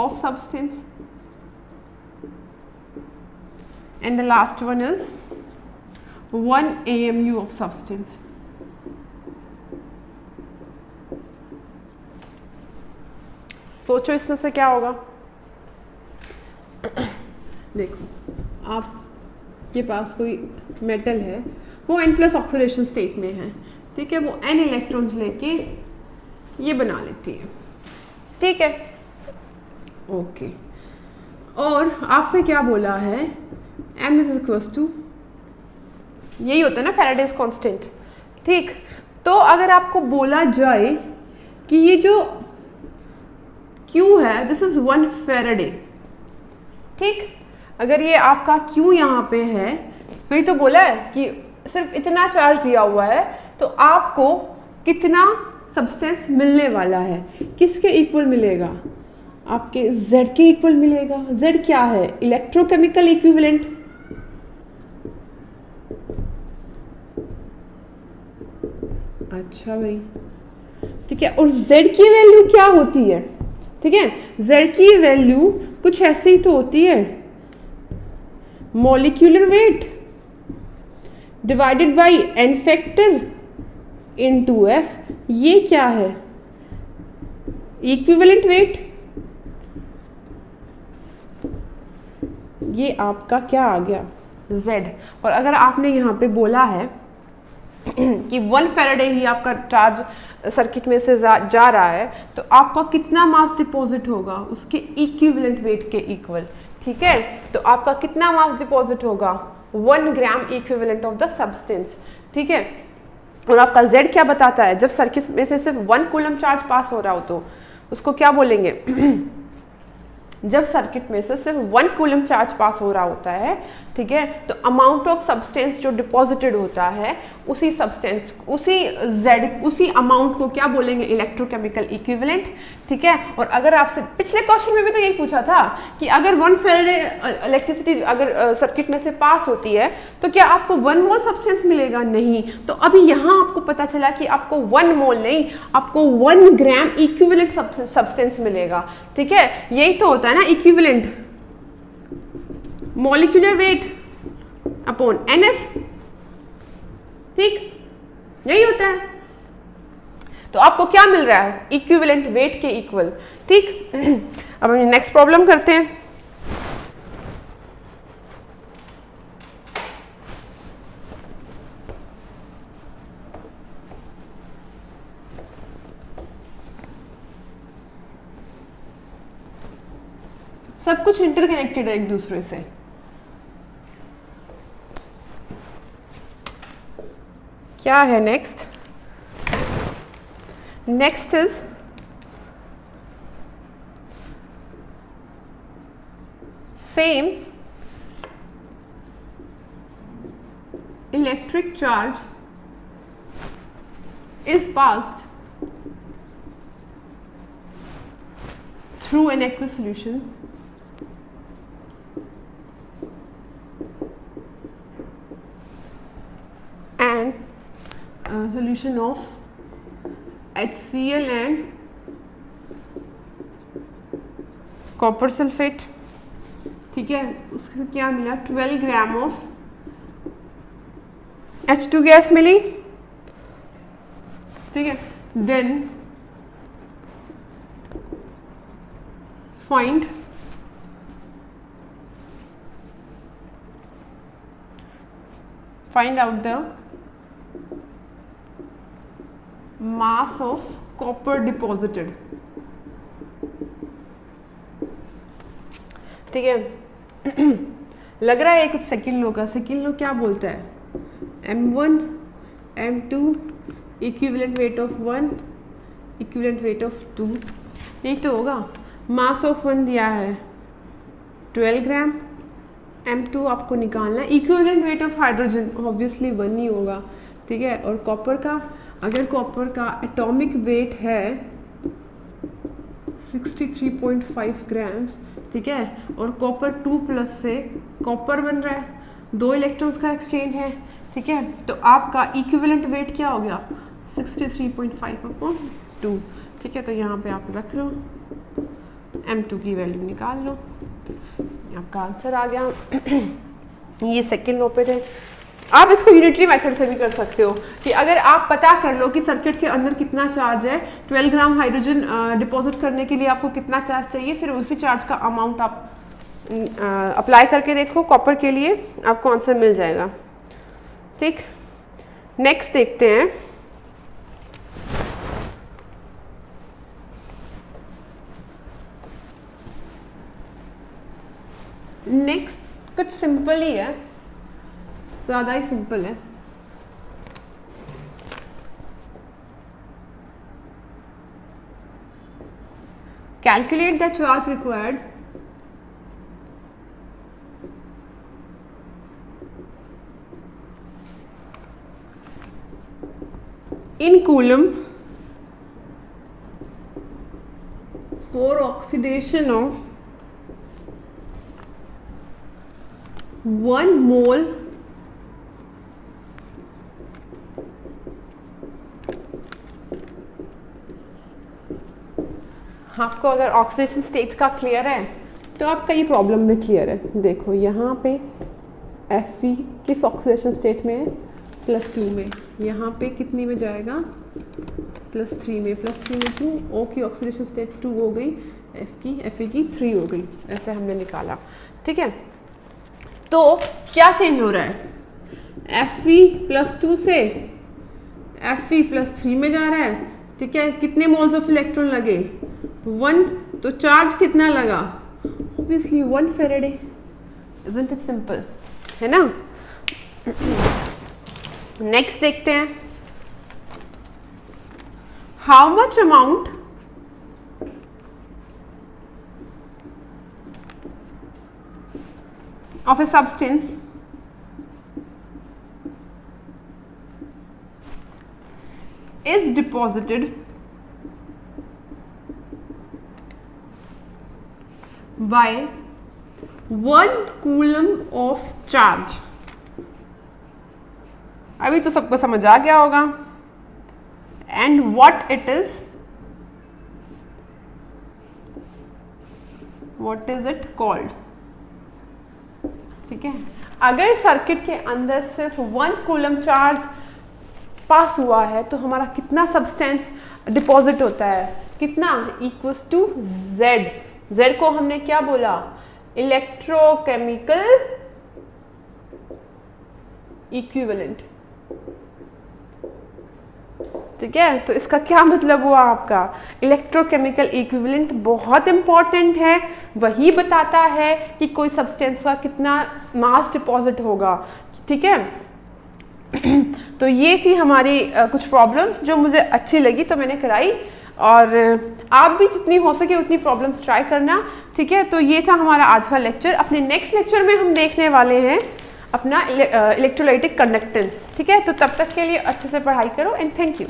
of substance, and the last one is 1 AMU of substance। सोचो इसमें से क्या होगा। देखो, आपके पास कोई मेटल है, वो n+ ऑक्सीडेशन स्टेट में है। ठीक है, वो n इलेक्ट्रॉन्स लेके ये बना लेती है। ठीक है, ओके, और आपसे क्या बोला है, m इज इक्वल्स टू, यही होता है ना फैराडेज कांस्टेंट। ठीक, तो अगर आपको बोला जाए कि ये जो Q है, दिस इज 1 फैराडे। ठीक, अगर ये आपका Q यहाँ पे है, वही तो बोला है कि सिर्फ इतना चार्ज दिया हुआ है, तो आपको कितना सब्सटेंस मिलने वाला है, किसके इक्वल मिलेगा, आपके Z के इक्वल मिलेगा। Z क्या है, इलेक्ट्रोकेमिकल इक्विवेलेंट। अच्छा भाई, ठीक है, और Z की वैल्यू क्या होती है। ठीक है, Z की वैल्यू कुछ ऐसे ही तो होती है, molecular weight. Divided by n factor into F, ये क्या है, इक्विवेलेंट वेट, ये आपका क्या आ गया Z। और अगर आपने यहाँ पे बोला है कि 1 फैराडे ही आपका चार्ज सर्किट में से जा रहा है, तो आपका कितना मास डिपॉजिट होगा उसके इक्विवेलेंट वेट के इक्वल, ठीक है। तो आपका कितना मास डिपॉजिट होगा, 1 gram equivalent of the substance, ठीक है। और आपका Z क्या बताता है, जब सर्किट में से सिर्फ 1 कूलम चार्ज पास हो रहा हो तो उसको क्या बोलेंगे जब सर्किट में से सिर्फ 1 कूलम चार्ज पास हो रहा होता है, ठीक है, तो अमाउंट ऑफ सब्सटेंस जो डिपॉजिटेड होता है उसी सब्सटेंस, उसी Z, उसी अमाउंट को क्या बोलेंगे, इलेक्ट्रोकेमिकल इक्विवेलेंट, ठीक है। और अगर आपसे पिछले क्वेश्चन में भी तो यही पूछा था कि अगर 1 फैराडे इलेक्ट्रिसिटी अगर सर्किट में से पास होती है तो क्या आपको 1 मोल सब्सटेंस मिलेगा, नहीं। तो अभी यहाँ आपको पता चला कि आपको 1 मोल नहीं, आपको 1 ग्राम इक्विवेलेंट सब्सटेंस मिलेगा, ठीक है। यही तो होता है ना equivalent, molecular weight upon NF, ठीक, यही होता है। तो आपको क्या मिल रहा है, इक्विवेलेंट वेट के इक्वल, ठीक। अब हम नेक्स्ट प्रॉब्लम करते हैं। सब कुछ इंटरकनेक्टेड है एक दूसरे से। क्या है next, next is same electric charge is passed through an aqueous solution and a solution of HCl and copper sulphate, ठीक है। उसके क्या मिला, 12 ग्राम ऑफ H2 गैस मिली, ठीक है। Then find out the mass of copper deposited, ठीक है। लग रहा है कुछ सेकंड लो का, सेकंड लो क्या बोलता है, M1 M2 equivalent weight of 1 equivalent weight of 2, यही तो होगा। मास ऑफ 1 दिया है 12 ग्राम, M2 आपको निकालना है, equivalent weight of hydrogen obviously 1 ही होगा, ठीक है। और कॉपर का, अगर कॉपर का एटॉमिक वेट है 63.5 ग्राम्स, ठीक है, और कॉपर 2+ से कॉपर बन रहा है, 2 इलेक्ट्रॉन्स का एक्सचेंज है, ठीक है। तो आपका इक्विवेलेंट वेट क्या हो गया, 63.5/2, ठीक है। तो यहाँ पे आप रख लो, M2 की वैल्यू निकाल लो, आपका आंसर आ गया। ये सेकेंड लो पे थे। आप इसको यूनिटरी मेथड से भी कर सकते हो कि अगर आप पता कर लो कि सर्किट के अंदर कितना चार्ज है, 12 ग्राम हाइड्रोजन डिपॉजिट करने के लिए आपको कितना चार्ज चाहिए, फिर उसी चार्ज का अमाउंट आप अप्लाई करके देखो कॉपर के लिए, आपको आंसर मिल जाएगा, ठीक। नेक्स्ट देखते हैं, नेक्स्ट कुछ सिंपल ही है, ज़्यादा ही सिंपल है। Calculate the charge required in coulomb for oxidation of 1 mole आपको अगर ऑक्सीडेशन स्टेट का क्लियर है तो आपका ये प्रॉब्लम भी क्लियर है। देखो यहाँ पे Fe किस ऑक्सीडेशन स्टेट में है, +2 में, यहाँ पे कितनी में जाएगा +3 में, +3 में 2, O की ऑक्सीडेशन स्टेट 2 हो गई, Fe की 3 हो गई, ऐसे हमने निकाला। ठीक है, तो क्या चेंज हो रहा है, Fe+2 से Fe+3 में जा रहा है। ठीक है, कितने मोल्स ऑफ इलेक्ट्रॉन लगे 1, तो चार्ज कितना लगा obviously 1 Faraday. Isn't it simple, है ना। नेक्स्ट देखते हैं, how much amount of a substance is deposited by 1 coulomb of charge। अभी तो सबको समझ आ गया होगा। And what it is, what is it called. ठीक है, अगर सर्किट के अंदर सिर्फ 1 कूलम चार्ज पास हुआ है तो हमारा कितना सब्सटेंस डिपॉजिट होता है, कितना, इक्वल्स टू Z। Z को हमने क्या बोला, इलेक्ट्रोकेमिकल इक्विवेलेंट। ठीक है, तो इसका क्या मतलब हुआ आपका, इलेक्ट्रोकेमिकल इक्विवेलेंट बहुत इंपॉर्टेंट है, वही बताता है कि कोई सब्सटेंस का कितना मास डिपॉजिट होगा। ठीक है, तो ये थी हमारी कुछ प्रॉब्लम्स जो मुझे अच्छी लगी तो मैंने कराई, और आप भी जितनी हो सके उतनी प्रॉब्लम्स ट्राई करना। ठीक है, तो ये था हमारा आज का लेक्चर। अपने नेक्स्ट लेक्चर में हम देखने वाले हैं अपना इलेक्ट्रोलाइटिक कंडक्टेंस। ठीक है, तो तब तक के लिए अच्छे से पढ़ाई करो एंड थैंक यू।